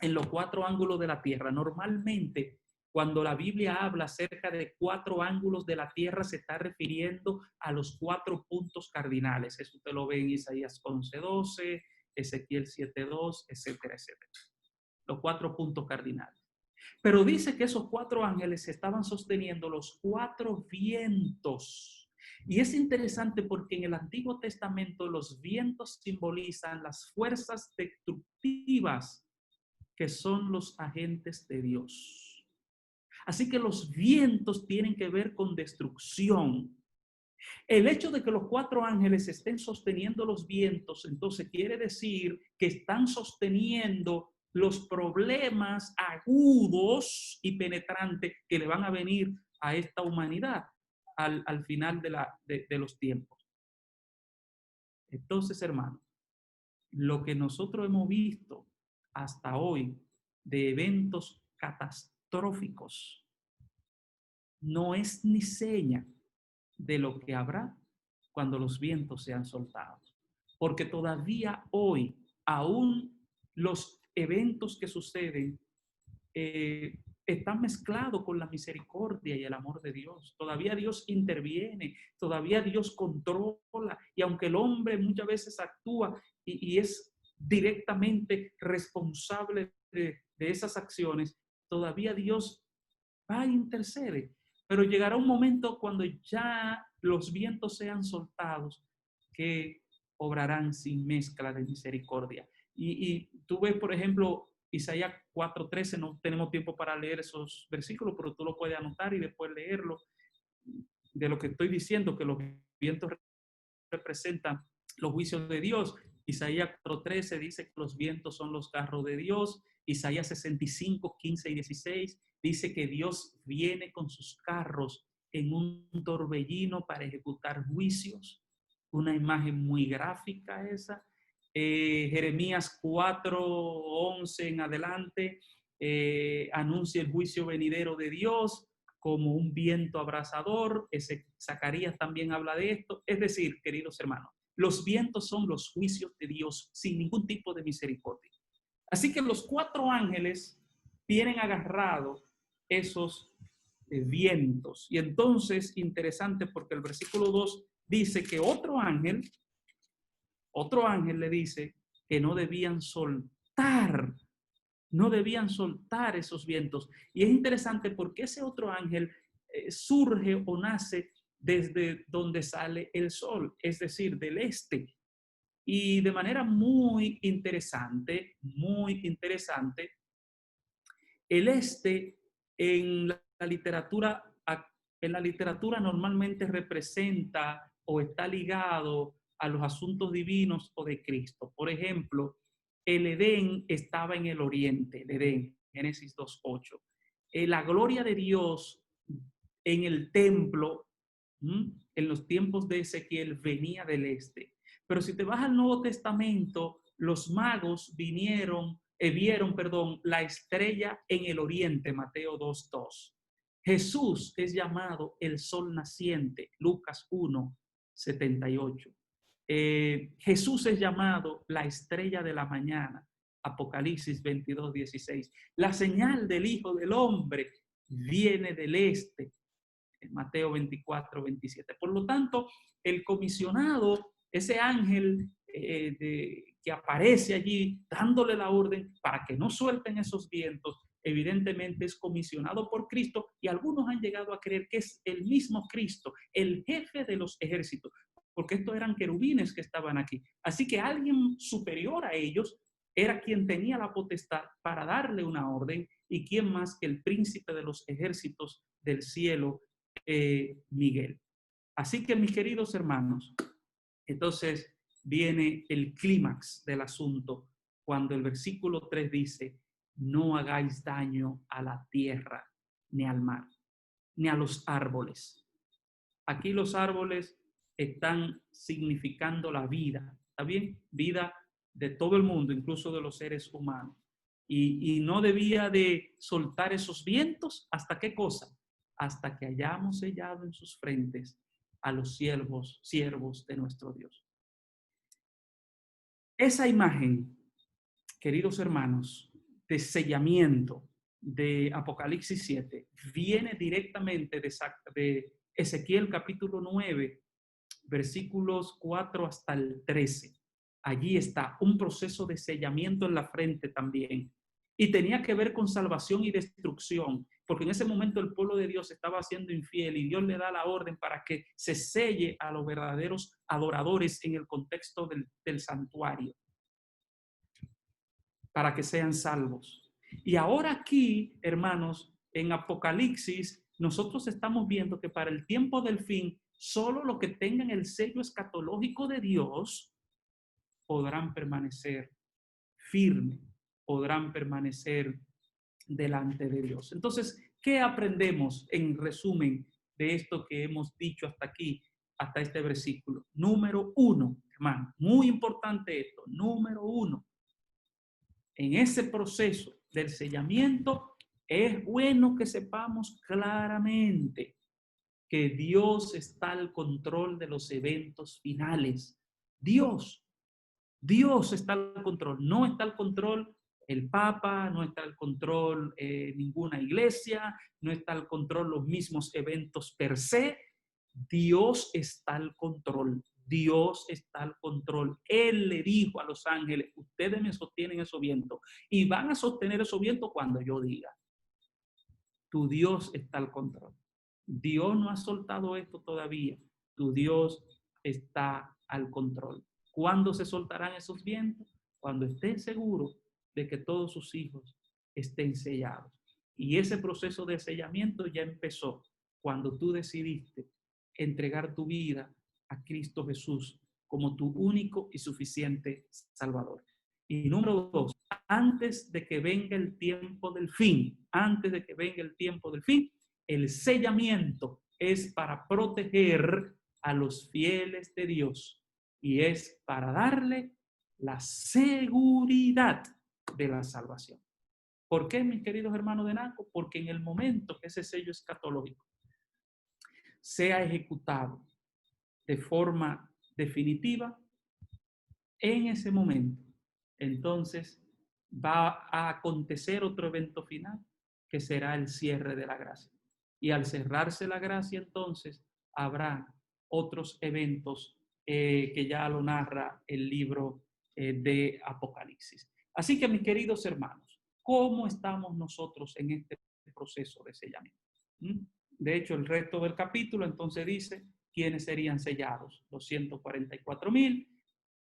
en los 4 ángulos de la tierra. Normalmente, cuando la Biblia habla acerca de 4 ángulos de la tierra, se está refiriendo a los 4 puntos cardinales. Eso usted lo ve en Isaías 11:12, Ezequiel 7:2, etcétera, etcétera. Los 4 puntos cardinales. Pero dice que esos 4 ángeles estaban sosteniendo los 4 vientos. Y es interesante porque en el Antiguo Testamento los vientos simbolizan las fuerzas destructivas que son los agentes de Dios. Así que los vientos tienen que ver con destrucción. El hecho de que los 4 ángeles estén sosteniendo los vientos, entonces quiere decir que están sosteniendo los problemas agudos y penetrantes que le van a venir a esta humanidad al final de los tiempos. Entonces, hermanos, lo que nosotros hemos visto hasta hoy de eventos catastróficos no es ni seña de lo que habrá cuando los vientos sean soltados. Porque todavía hoy, aún los eventos que suceden están mezclados con la misericordia y el amor de Dios. Todavía Dios interviene, todavía Dios controla, y aunque el hombre muchas veces actúa y es directamente responsable de esas acciones, todavía Dios va e intercede. Pero llegará un momento cuando ya los vientos sean soltados que obrarán sin mezcla de misericordia. Y tú ves, por ejemplo, Isaías 4:13, no tenemos tiempo para leer esos versículos, pero tú lo puedes anotar y después leerlo. De lo que estoy diciendo, que los vientos representan los juicios de Dios. Isaías 4:13 dice que los vientos son los carros de Dios. Isaías 65:15 y 16 dice que Dios viene con sus carros en un torbellino para ejecutar juicios. Una imagen muy gráfica esa. Jeremías 4:11 en adelante anuncia el juicio venidero de Dios como un viento abrasador. Zacarías también habla de esto. Es decir, queridos hermanos, los vientos son los juicios de Dios sin ningún tipo de misericordia. Así que los 4 ángeles tienen agarrado esos vientos. Y entonces, interesante porque el versículo 2 dice que otro ángel le dice que no debían soltar esos vientos. Y es interesante porque ese otro ángel surge o nace desde donde sale el sol, es decir, del este. Y de manera muy interesante, el este en la literatura normalmente representa o está ligado a los asuntos divinos o de Cristo. Por ejemplo, el Edén estaba en el oriente, el Edén, Génesis 2:8. La gloria de Dios en el templo, en los tiempos de Ezequiel, venía del este. Pero si te vas al Nuevo Testamento, los magos vieron la estrella en el oriente, Mateo 2:2. Jesús es llamado el sol naciente, Lucas 1:78. Jesús es llamado la estrella de la mañana, Apocalipsis 22:16. La señal del Hijo del Hombre viene del este, en Mateo 24:27. Por lo tanto, el comisionado, ese ángel que aparece allí dándole la orden para que no suelten esos vientos, evidentemente es comisionado por Cristo y algunos han llegado a creer que es el mismo Cristo, el jefe de los ejércitos, porque estos eran querubines que estaban aquí. Así que alguien superior a ellos era quien tenía la potestad para darle una orden, y quién más que el príncipe de los ejércitos del cielo, Miguel. Así que, mis queridos hermanos, entonces viene el clímax del asunto cuando el versículo 3 dice: no hagáis daño a la tierra, ni al mar, ni a los árboles. Aquí los árboles están significando la vida, ¿está bien? Vida de todo el mundo, incluso de los seres humanos. Y no debía de soltar esos vientos, ¿hasta qué cosa? Hasta que hayamos sellado en sus frentes a los siervos de nuestro Dios. Esa imagen, queridos hermanos, de sellamiento de Apocalipsis 7 viene directamente de Ezequiel capítulo 9, versículos 4 hasta el 13. Allí está un proceso de sellamiento en la frente también. Y tenía que ver con salvación y destrucción, porque en ese momento el pueblo de Dios estaba siendo infiel y Dios le da la orden para que se selle a los verdaderos adoradores en el contexto del santuario, para que sean salvos. Y ahora aquí, hermanos, en Apocalipsis, nosotros estamos viendo que para el tiempo del fin, solo los que tengan el sello escatológico de Dios podrán permanecer firmes, podrán permanecer delante de Dios. Entonces, ¿qué aprendemos en resumen de esto que hemos dicho hasta aquí, hasta este versículo? Número 1, hermano, muy importante esto. Número 1, en ese proceso del sellamiento es bueno que sepamos claramente que Dios está al control de los eventos finales. Dios está al control. No está al control el Papa, no está al control ninguna iglesia, no está al control los mismos eventos per se. Dios está al control. Dios está al control. Él le dijo a los ángeles: ustedes me sostienen esos vientos y van a sostener esos vientos cuando yo diga. Tu Dios está al control. Dios no ha soltado esto todavía. Tu Dios está al control. ¿Cuándo se soltarán esos vientos? Cuando esté seguro de que todos sus hijos estén sellados. Y ese proceso de sellamiento ya empezó cuando tú decidiste entregar tu vida a Cristo Jesús como tu único y suficiente Salvador. Y número 2, antes de que venga el tiempo del fin, el sellamiento es para proteger a los fieles de Dios y es para darle la seguridad de la salvación. ¿Por qué, mis queridos hermanos de Naco? Porque en el momento que ese sello escatológico sea ejecutado de forma definitiva, en ese momento, entonces va a acontecer otro evento final, que será el cierre de la gracia. Y al cerrarse la gracia, entonces habrá otros eventos que ya lo narra el libro de Apocalipsis. Así que, mis queridos hermanos, ¿cómo estamos nosotros en este proceso de sellamiento? De hecho, el resto del capítulo entonces dice quiénes serían sellados: los 144,000,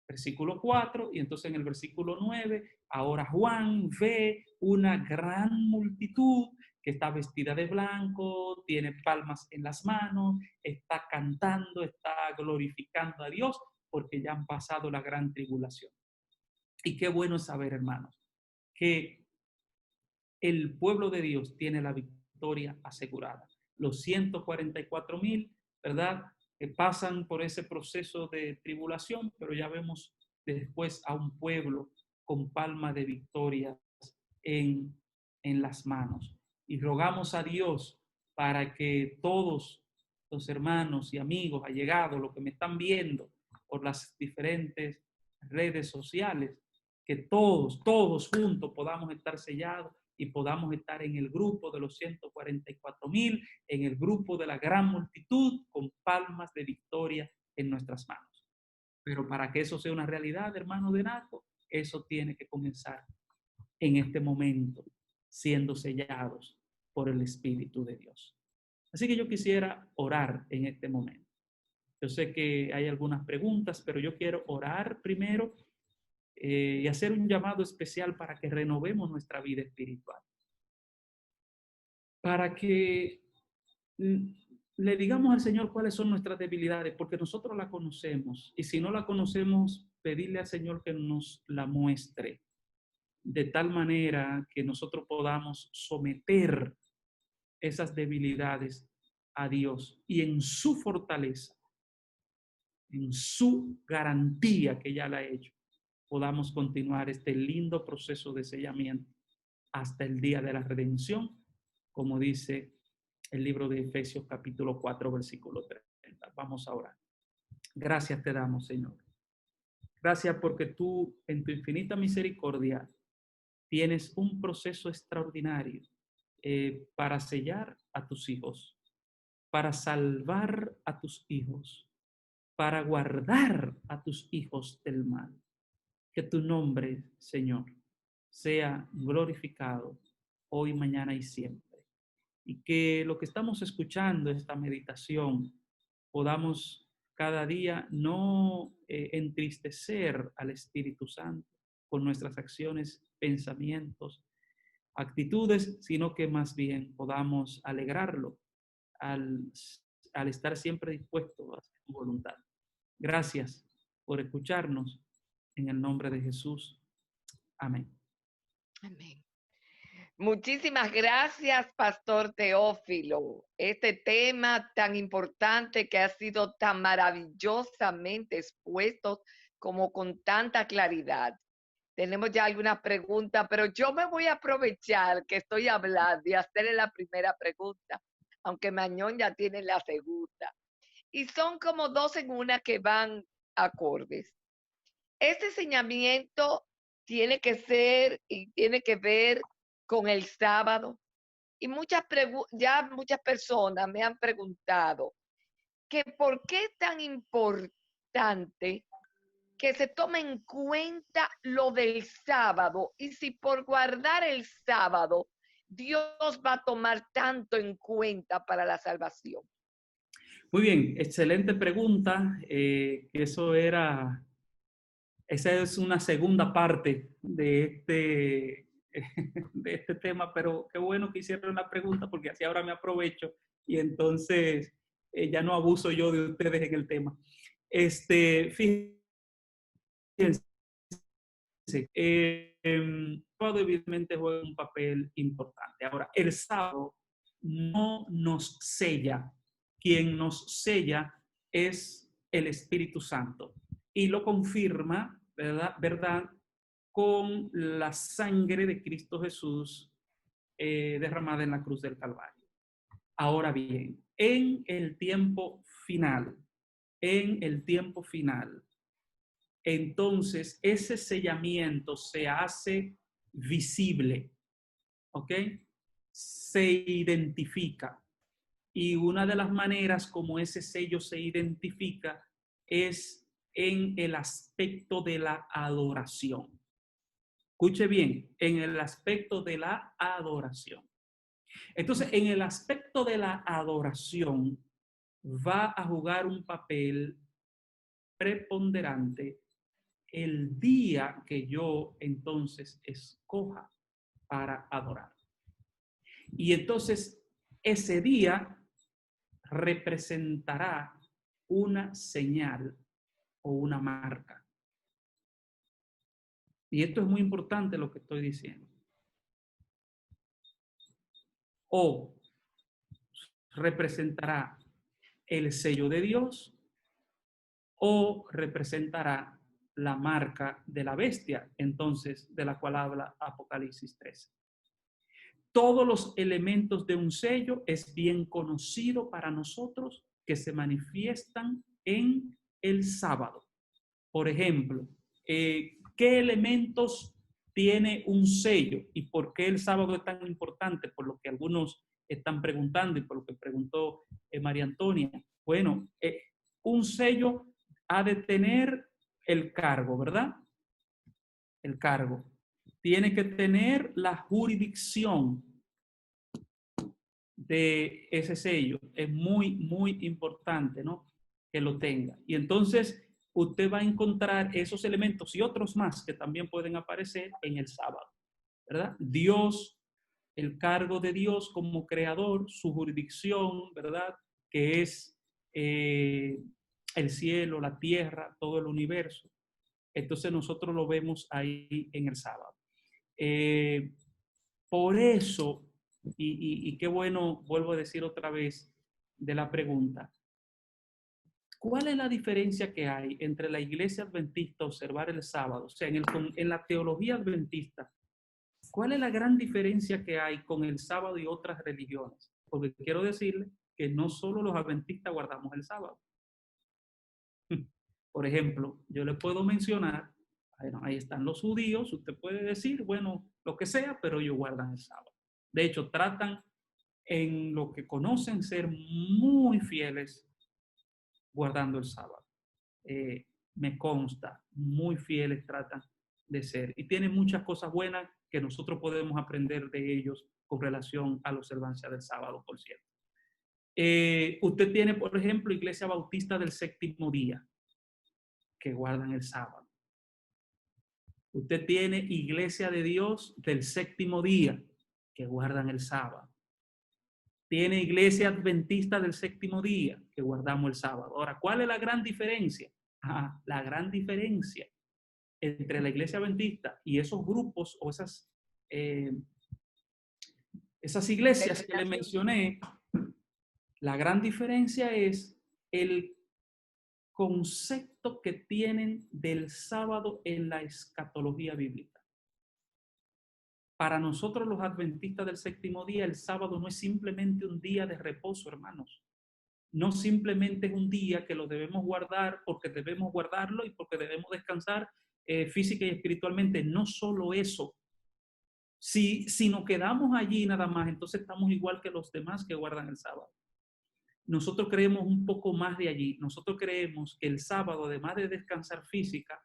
versículo 4, y entonces en el versículo 9, ahora Juan ve una gran multitud que está vestida de blanco, tiene palmas en las manos, está cantando, está glorificando a Dios, porque ya han pasado la gran tribulación. Y qué bueno es saber, hermanos, que el pueblo de Dios tiene la victoria asegurada. Los 144,000, ¿verdad?, pasan por ese proceso de tribulación, pero ya vemos después a un pueblo con palma de victoria en las manos. Y rogamos a Dios para que todos los hermanos y amigos allegados, los que me están viendo por las diferentes redes sociales, que todos juntos podamos estar sellados y podamos estar en el grupo de los 144,000, en el grupo de la gran multitud, con palmas de victoria en nuestras manos. Pero para que eso sea una realidad, hermano de Naco, eso tiene que comenzar en este momento, siendo sellados por el Espíritu de Dios. Así que yo quisiera orar en este momento. Yo sé que hay algunas preguntas, pero yo quiero orar primero y hacer un llamado especial para que renovemos nuestra vida espiritual. Para que le digamos al Señor cuáles son nuestras debilidades, porque nosotros la conocemos. Y si no la conocemos, pedirle al Señor que nos la muestre, de tal manera que nosotros podamos someter esas debilidades a Dios y en su fortaleza, en su garantía que ya la ha hecho, podamos continuar este lindo proceso de sellamiento hasta el día de la redención, como dice el libro de Efesios capítulo 4, versículo 30. Vamos a orar. Gracias te damos, Señor. Gracias porque tú, en tu infinita misericordia, tienes un proceso extraordinario para sellar a tus hijos, para salvar a tus hijos, para guardar a tus hijos del mal. Que tu nombre, Señor, sea glorificado hoy, mañana y siempre. Y que lo que estamos escuchando, esta meditación, podamos cada día no entristecer al Espíritu Santo con nuestras acciones, pensamientos, actitudes, sino que más bien podamos alegrarlo al estar siempre dispuesto a hacer tu voluntad. Gracias por escucharnos. En el nombre de Jesús. Amén. Amén. Muchísimas gracias, Pastor Teófilo. Este tema tan importante que ha sido tan maravillosamente expuesto como con tanta claridad. Tenemos ya algunas preguntas, pero yo me voy a aprovechar que estoy hablando y hacerle la primera pregunta, aunque Mañón ya tiene la segunda. Y son como dos en una que van acordes. Este enseñamiento tiene que ser y tiene que ver con el sábado. Y ya muchas personas me han preguntado que por qué es tan importante que se tome en cuenta lo del sábado y si por guardar el sábado Dios va a tomar tanto en cuenta para la salvación. Muy bien, excelente pregunta. Esa es una segunda parte de este tema, pero qué bueno que hicieron la pregunta porque así ahora me aprovecho y entonces ya no abuso yo de ustedes en el tema. Fíjense, el sábado evidentemente juega un papel importante. Ahora, el sábado no nos sella. Quien nos sella es el Espíritu Santo y lo confirma, ¿verdad? Con la sangre de Cristo Jesús derramada en la cruz del Calvario. Ahora bien, en el tiempo final, entonces ese sellamiento se hace visible, ¿ok? Se identifica. Y una de las maneras como ese sello se identifica es en el aspecto de la adoración. Escuche bien, en el aspecto de la adoración. Entonces, en el aspecto de la adoración va a jugar un papel preponderante el día que yo entonces escoja para adorar. Y entonces ese día representará una señal o una marca. Y esto es muy importante lo que estoy diciendo. O representará el sello de Dios o representará la marca de la bestia, entonces, de la cual habla Apocalipsis 13. Todos los elementos de un sello es bien conocido para nosotros que se manifiestan en el sábado. Por ejemplo, ¿qué elementos tiene un sello y por qué el sábado es tan importante? Por lo que algunos están preguntando y por lo que preguntó María Antonia. Bueno, un sello ha de tener el cargo, ¿verdad? El cargo. tiene que tener la jurisdicción de ese sello. Es muy, muy importante, ¿no?, que lo tenga. Y entonces usted va a encontrar esos elementos y otros más que también pueden aparecer en el sábado, ¿verdad? Dios, el cargo de Dios como creador, su jurisdicción, ¿verdad?, que es el cielo, la tierra, todo el universo. Entonces nosotros lo vemos ahí en el sábado. Por eso, y qué bueno, vuelvo a decir otra vez de la pregunta, ¿cuál es la diferencia que hay entre la iglesia adventista observar el sábado? O sea, en la teología adventista, ¿cuál es la gran diferencia que hay con el sábado y otras religiones? Porque quiero decirle que no solo los adventistas guardamos el sábado. Por ejemplo, yo le puedo mencionar, bueno, ahí están los judíos, usted puede decir, bueno, lo que sea, pero ellos guardan el sábado. De hecho, tratan en lo que conocen ser muy fieles guardando el sábado. Me consta, muy fieles tratan de ser. Y tienen muchas cosas buenas que nosotros podemos aprender de ellos con relación a la observancia del sábado, por cierto. Usted tiene, por ejemplo, Iglesia Bautista del Séptimo Día, que guardan el sábado. Usted tiene Iglesia de Dios del Séptimo Día, que guardan el sábado. Tiene Iglesia Adventista del Séptimo Día, que guardamos el sábado. Ahora, ¿cuál es la gran diferencia? La gran diferencia entre la Iglesia Adventista y esos grupos o esas iglesias que le mencioné, la gran diferencia es el concepto que tienen del sábado en la escatología bíblica. Para nosotros los adventistas del séptimo día, el sábado no es simplemente un día de reposo, hermanos. No simplemente es un día que lo debemos guardar porque debemos guardarlo y porque debemos descansar física y espiritualmente. No solo eso. Si nos quedamos allí nada más, entonces estamos igual que los demás que guardan el sábado. Nosotros creemos un poco más de allí. Nosotros creemos que el sábado, además de descansar física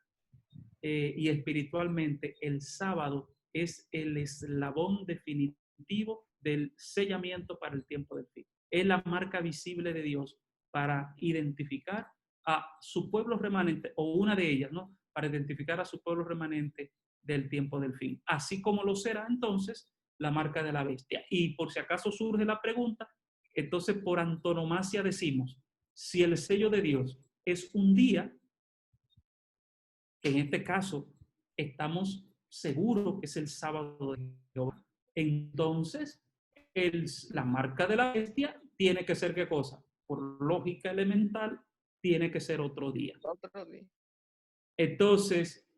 y espiritualmente, el sábado es el eslabón definitivo del sellamiento para el tiempo del fin. Es la marca visible de Dios para identificar a su pueblo remanente, o una de ellas, ¿no?, para identificar a su pueblo remanente del tiempo del fin. Así como lo será entonces la marca de la bestia. Y por si acaso surge la pregunta, entonces por antonomasia decimos, si el sello de Dios es un día, que en este caso estamos seguros que es el sábado de Jehová, entonces la marca de la bestia tiene que ser ¿qué cosa? Por lógica elemental, tiene que ser otro día. Otro día. Entonces,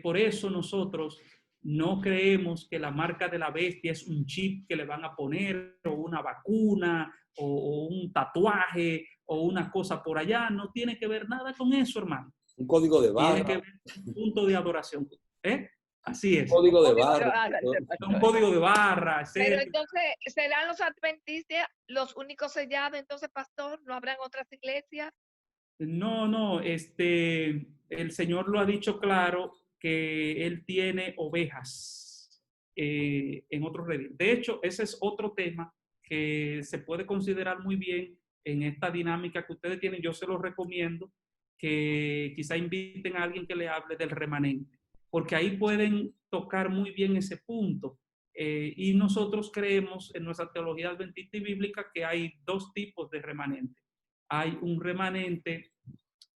por eso nosotros no creemos que la marca de la bestia es un chip que le van a poner, o una vacuna, o un tatuaje, o una cosa por allá. No tiene que ver nada con eso, hermano. Un código de barra. Tiene que ver con un punto de adoración. Así es. Un código de barra. Un código de barra. Pero entonces, ¿serán los adventistas los únicos sellados? Entonces, pastor, ¿no habrán otras iglesias? No, el Señor lo ha dicho claro que Él tiene ovejas en otros redil. De hecho, ese es otro tema que se puede considerar muy bien en esta dinámica que ustedes tienen. Yo se los recomiendo que quizá inviten a alguien que le hable del remanente, porque ahí pueden tocar muy bien ese punto. Y nosotros creemos en nuestra teología adventista y bíblica que hay dos tipos de remanente. Hay un remanente,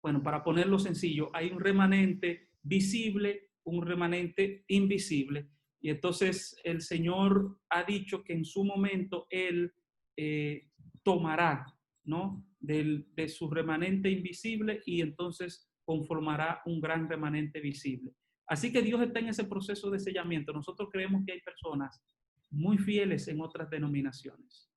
bueno, para ponerlo sencillo, hay un remanente visible, un remanente invisible. Y entonces el Señor ha dicho que en su momento Él tomará, ¿no?, de su remanente invisible y entonces conformará un gran remanente visible. Así que Dios está en ese proceso de sellamiento. Nosotros creemos que hay personas muy fieles en otras denominaciones,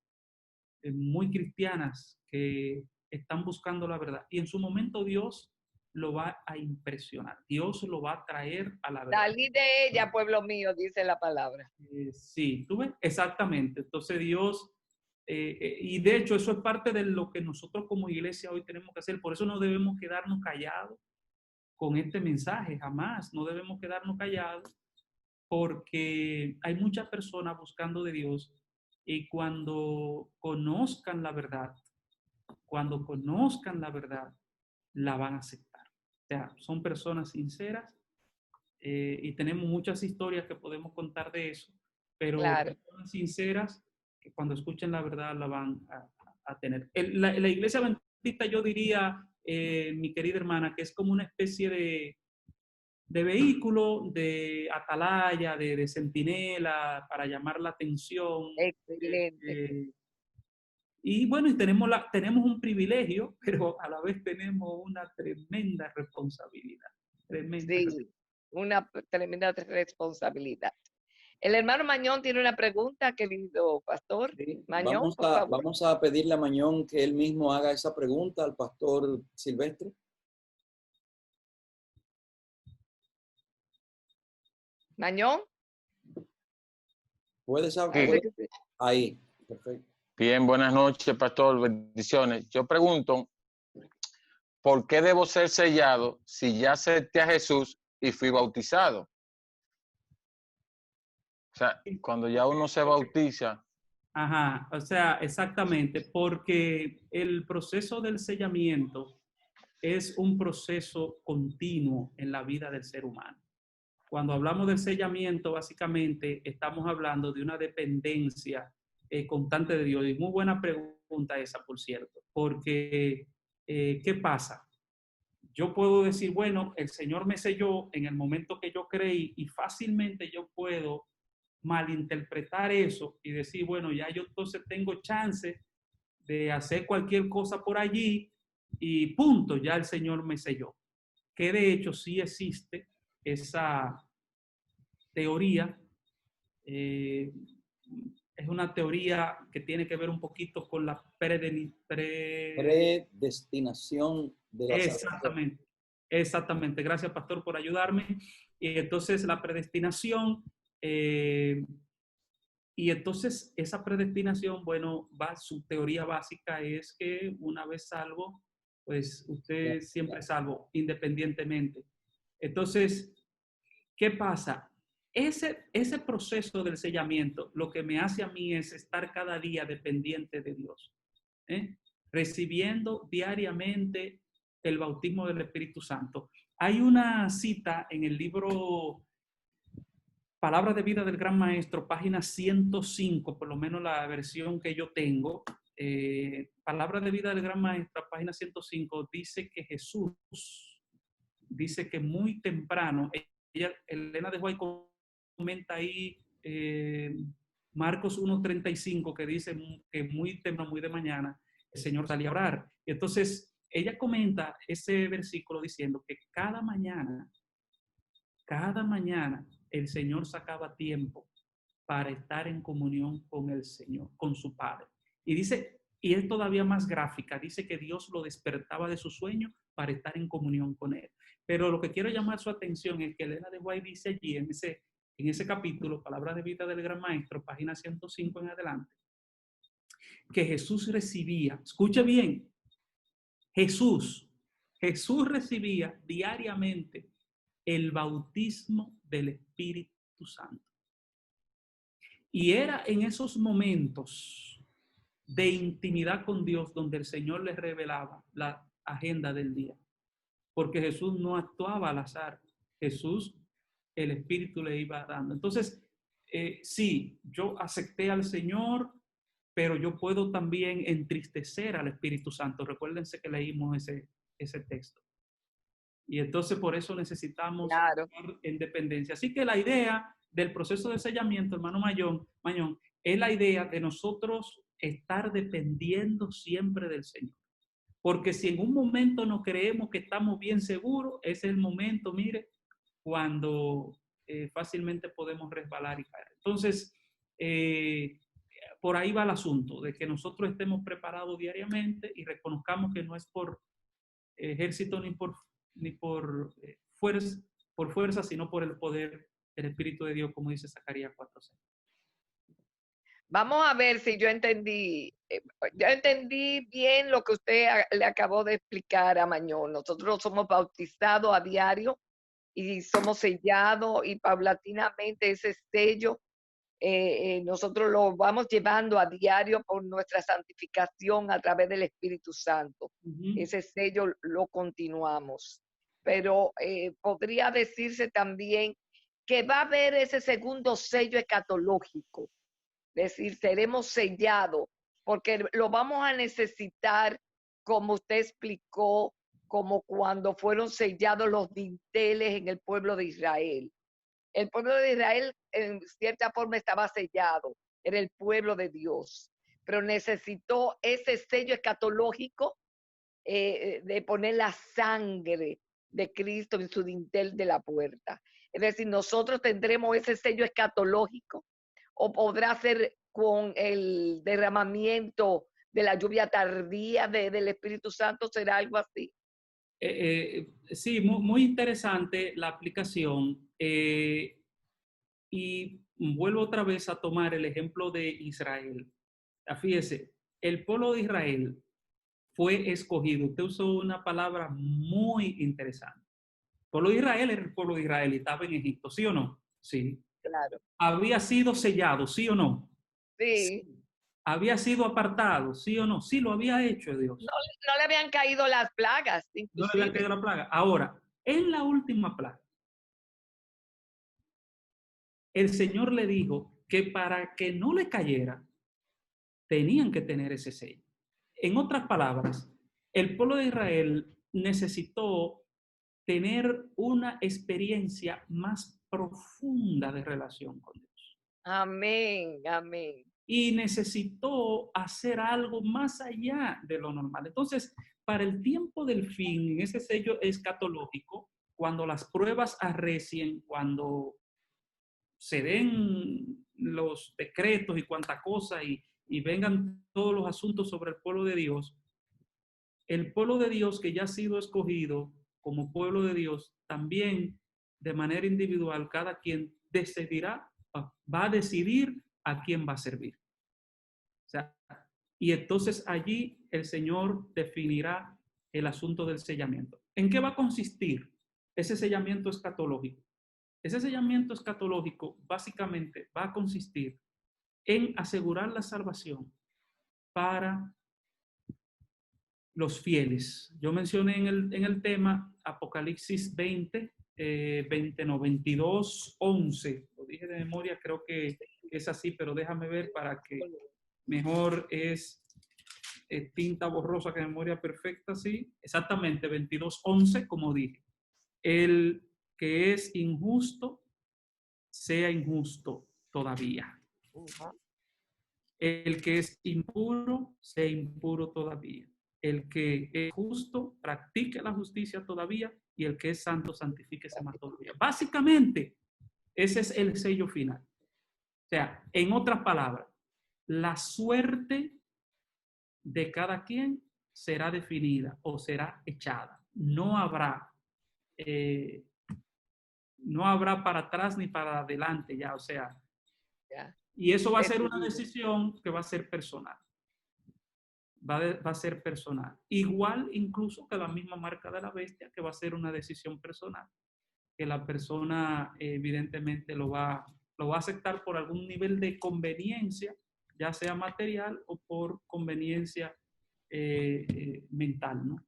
muy cristianas, que están buscando la verdad. Y en su momento Dios lo va a impresionar. Dios lo va a traer a la verdad. Salid de ella, pueblo mío, dice la palabra. Sí, ¿tú ves? Exactamente. Entonces Dios, y de hecho eso es parte de lo que nosotros como iglesia hoy tenemos que hacer. Por eso no debemos quedarnos callados con este mensaje, jamás. No debemos quedarnos callados, porque hay muchas personas buscando de Dios y cuando conozcan la verdad, la van a aceptar. O sea, son personas sinceras y tenemos muchas historias que podemos contar de eso, pero Claro. personas sinceras que cuando escuchen la verdad la van a tener. La iglesia adventista, yo diría, mi querida hermana, que es como una especie de vehículo, de atalaya, de centinela, para llamar la atención. Excelente. Y bueno, y tenemos un privilegio, pero a la vez tenemos una tremenda responsabilidad. Tremenda Sí, una tremenda responsabilidad. El hermano Mañón tiene una pregunta, querido pastor. Sí, Mañón, por favor. vamos a pedirle a Mañón que él mismo haga esa pregunta al pastor Silvestre. Mañón. ¿Puedes Sí. saber? Ahí, perfecto. Bien, buenas noches, pastor. Bendiciones. Yo pregunto, ¿por qué debo ser sellado si ya acepté a Jesús y fui bautizado? O sea, cuando ya uno se bautiza. Ajá, o sea, exactamente, porque el proceso del sellamiento es un proceso continuo en la vida del ser humano. Cuando hablamos del sellamiento, básicamente estamos hablando de una dependencia constante de Dios. Y muy buena pregunta esa, por cierto, porque ¿qué pasa? Yo puedo decir, bueno, el Señor me selló en el momento que yo creí y fácilmente yo puedo malinterpretar eso y decir, bueno, ya yo entonces tengo chance de hacer cualquier cosa por allí y punto, ya el Señor me selló. Que de hecho sí existe esa teoría. Es una teoría que tiene que ver un poquito con la Predestinación de la salvación. Exactamente, exactamente. Gracias, pastor, por ayudarme. Y entonces la predestinación, y entonces esa predestinación, bueno, su teoría básica es que una vez salvo, pues usted siempre es salvo, independientemente. Entonces, ¿qué pasa? Ese proceso del sellamiento, lo que me hace a mí es estar cada día dependiente de Dios, recibiendo diariamente el bautismo del Espíritu Santo. Hay una cita en el libro Palabras de Vida del Gran Maestro, página 105, por lo menos la versión que yo tengo. Palabras de Vida del Gran Maestro, página 105, dice que Jesús, dice que muy temprano, Elena de White comenta ahí Marcos 1:35, que dice que muy temprano, muy de mañana, el Señor salía a orar. Y entonces ella comenta ese versículo diciendo que cada mañana, el Señor sacaba tiempo para estar en comunión con el Señor, con su Padre. Y dice, y es todavía más gráfica, dice que Dios lo despertaba de su sueño para estar en comunión con Él. Pero lo que quiero llamar su atención es que Elena de White dice allí en ese capítulo, Palabras de Vida del Gran Maestro, página 105 en adelante, que Jesús recibía, escuche bien, Jesús recibía diariamente el bautismo del Espíritu Santo. Y era en esos momentos de intimidad con Dios donde el Señor le revelaba la agenda del día. Porque Jesús no actuaba al azar. Jesús, el Espíritu le iba dando. Entonces, sí, yo acepté al Señor, pero yo puedo también entristecer al Espíritu Santo. Recuérdense que leímos ese texto. Y entonces por eso necesitamos estar en dependencia. Así que la idea del proceso de sellamiento, hermano Mañón, es la idea de nosotros estar dependiendo siempre del Señor. Porque si en un momento no creemos que estamos bien seguros, ese es el momento, mire, cuando fácilmente podemos resbalar y caer. Entonces, por ahí va el asunto, de que nosotros estemos preparados diariamente y reconozcamos que no es por ejército ni por fuerza, sino por el poder del Espíritu de Dios, como dice Zacarías 4:6. Vamos a ver si yo entendí. Yo entendí bien lo que usted le acabó de explicar a Mañón. Nosotros somos bautizados a diario y somos sellados y paulatinamente ese sello nosotros lo vamos llevando a diario por nuestra santificación a través del Espíritu Santo. Ese sello lo continuamos. Pero podría decirse también que va a haber ese segundo sello escatológico. Es decir, seremos sellados porque lo vamos a necesitar, como usted explicó, como cuando fueron sellados los dinteles en el pueblo de Israel. El pueblo de Israel en cierta forma estaba sellado, era el pueblo de Dios, pero necesitó ese sello escatológico de poner la sangre de Cristo en su dintel de la puerta. Es decir, nosotros tendremos ese sello escatológico o podrá ser con el derramamiento de la lluvia tardía del Espíritu Santo, será algo así. Sí, muy interesante la aplicación. Y vuelvo otra vez a tomar el ejemplo de Israel. Fíjese, el pueblo de Israel fue escogido. Usted usó una palabra muy interesante. El pueblo de Israel era el pueblo de Israel y estaba en Egipto, ¿sí o no? Sí. Claro. Había sido sellado, ¿sí o no? Sí. Había sido apartado, ¿sí o no? Sí, lo había hecho Dios. No le habían caído las plagas, inclusive. No le habían caído la plaga. Ahora, en la última plaga, el Señor le dijo que para que no le cayera, tenían que tener ese sello. En otras palabras, el pueblo de Israel necesitó tener una experiencia más profunda de relación con Dios. Amén, amén. Y necesitó hacer algo más allá de lo normal. Entonces, para el tiempo del fin, en ese sello escatológico, cuando las pruebas arrecien, cuando se den los decretos y cuanta cosa y vengan todos los asuntos sobre el pueblo de Dios, el pueblo de Dios que ya ha sido escogido como pueblo de Dios, también de manera individual, cada quien decidirá, va a decidir a quién va a servir. O sea, y entonces allí el Señor definirá el asunto del sellamiento. ¿En qué va a consistir ese sellamiento escatológico? Ese sellamiento escatológico básicamente va a consistir en asegurar la salvación para los fieles. Yo mencioné en el tema Apocalipsis 22, 11. Lo dije de memoria, creo que es así, pero déjame ver para que mejor es tinta borrosa que memoria perfecta, sí. Exactamente, 22, 11, como dije. El que es injusto, sea injusto todavía. El que es impuro, sea impuro todavía. El que es justo, practique la justicia todavía, y el que es santo, santifíquese más todavía. Básicamente, ese es el sello final. O sea, en otras palabras, la suerte de cada quien será definida o será echada. No habrá para atrás ni para adelante ya, o sea, y eso va a ser una decisión que va a ser personal. Va a ser personal. Igual incluso que la misma marca de la bestia, que va a ser una decisión personal. Que la persona evidentemente lo va a aceptar por algún nivel de conveniencia, ya sea material o por conveniencia mental, ¿no?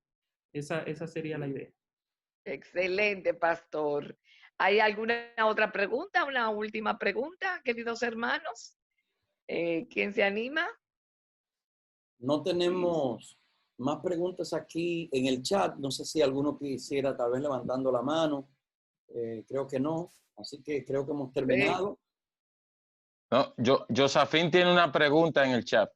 Esa sería la idea. Excelente, pastor. ¿Hay alguna otra pregunta? Una última pregunta, queridos hermanos. ¿Quién se anima? No tenemos más preguntas aquí en el chat. No sé si alguno quisiera tal vez levantando la mano. Creo que no. Así que creo que hemos terminado. No, Josafín tiene una pregunta en el chat.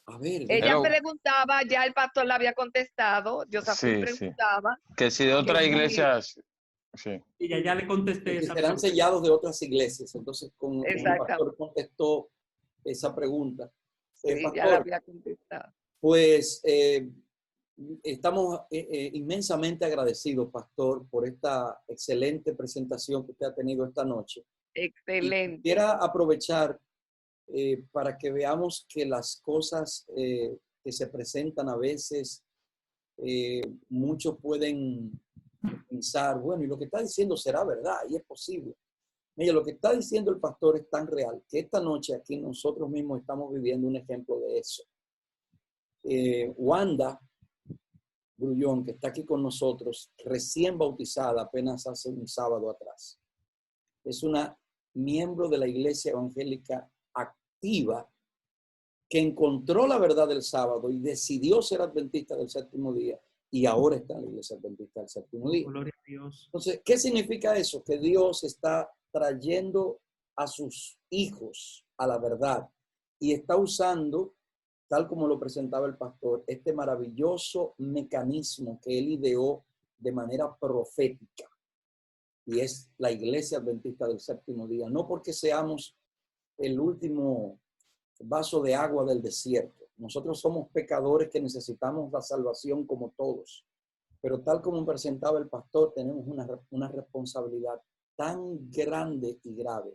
A ver. Ella preguntaba, ya el pastor la había contestado. Josafín preguntaba. Sí. Que si de otras iglesias... Sí. Y ya le contesté. Que serán sellados de otras iglesias. Entonces, como el pastor contestó esa pregunta. Sí, pastor, ya la había contestado. Pues estamos inmensamente agradecidos, pastor, por esta excelente presentación que usted ha tenido esta noche. Excelente. Y quisiera aprovechar para que veamos que las cosas que se presentan a veces, muchos pueden pensar, bueno, y lo que está diciendo será verdad, y es posible. Mira, lo que está diciendo el pastor es tan real que esta noche aquí nosotros mismos estamos viviendo un ejemplo de eso. Wanda Grullón, que está aquí con nosotros, recién bautizada apenas hace un sábado atrás. Es una miembro de la Iglesia Evangélica activa que encontró la verdad del sábado y decidió ser adventista del séptimo día y ahora está en la Iglesia Adventista del séptimo día. Gloria a Dios. Entonces, ¿qué significa eso? Que Dios está trayendo a sus hijos a la verdad y está usando, tal como lo presentaba el pastor, este maravilloso mecanismo que él ideó de manera profética. Y es la Iglesia Adventista del séptimo día. No porque seamos el último vaso de agua del desierto. Nosotros somos pecadores que necesitamos la salvación como todos. Pero tal como presentaba el pastor, tenemos una responsabilidad tan grande y grave.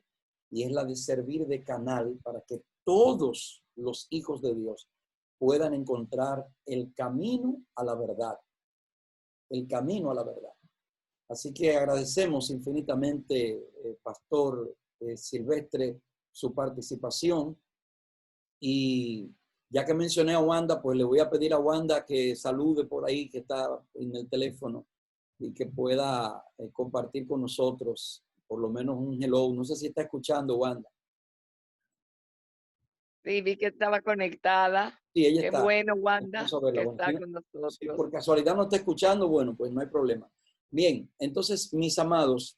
Y es la de servir de canal para que todos los hijos de Dios puedan encontrar el camino a la verdad. El camino a la verdad. Así que agradecemos infinitamente, Pastor Silvestre, su participación. Y ya que mencioné a Wanda, pues le voy a pedir a Wanda que salude por ahí, que está en el teléfono, y que pueda compartir con nosotros por lo menos un hello. No sé si está escuchando, Wanda. Sí, vi que estaba conectada. Sí, ella Qué está. bueno, Wanda, Vamos a verla. que Bueno, está si con no- nosotros. si por casualidad no está escuchando, bueno, pues no hay problema. Bien, entonces, mis amados,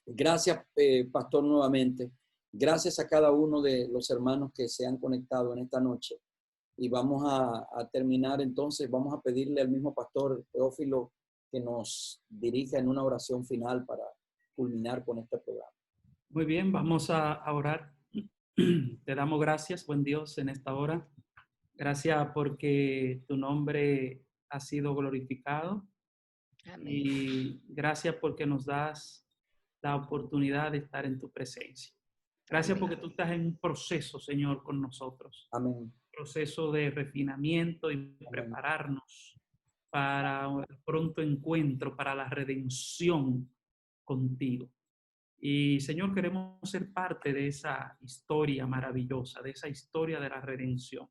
gracias, Pastor, nuevamente. Gracias a cada uno de los hermanos que se han conectado en esta noche. Y vamos a terminar entonces, vamos a pedirle al mismo Pastor Teófilo que nos dirija en una oración final para culminar con este programa. Muy bien, vamos a orar. Te damos gracias, buen Dios, en esta hora. Gracias porque tu nombre ha sido glorificado. Amén. Y gracias porque nos das la oportunidad de estar en tu presencia. Gracias Amén. porque tú estás en un proceso, Señor, con nosotros. Amén. Proceso de refinamiento y prepararnos para el pronto encuentro, para la redención contigo. Y, Señor, queremos ser parte de esa historia maravillosa, de esa historia de la redención.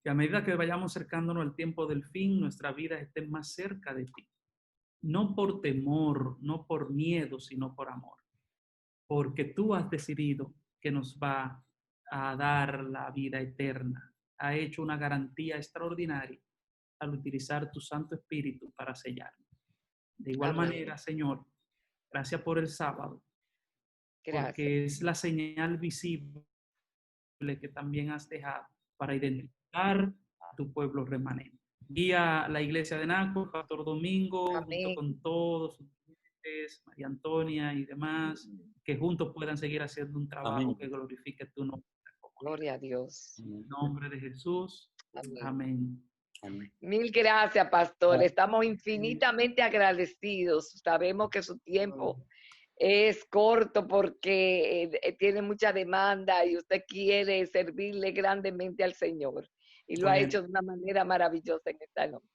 Que a medida que vayamos acercándonos al tiempo del fin, nuestra vida esté más cerca de ti. No por temor, no por miedo, sino por amor. Porque tú has decidido que nos va a dar la vida eterna. Ha hecho una garantía extraordinaria al utilizar tu Santo Espíritu para sellarnos. De igual Amén. manera, Señor, gracias por el sábado, Gracias. porque es la señal visible que también has dejado para identificar a tu pueblo remanente. Guía la iglesia de Naco, Pastor Domingo, Amén. junto con todos sus clientes, María Antonia y demás, que juntos puedan seguir haciendo un trabajo Amén. que glorifique tu nombre. Gloria a Dios. Amén. En nombre de Jesús. Amén. Amén. Amén. Mil gracias, pastor. Gracias. Estamos infinitamente agradecidos. Sabemos que su tiempo es corto porque tiene mucha demanda y usted quiere servirle grandemente al Señor. Y lo ha Bueno. hecho de una manera maravillosa en esta noche.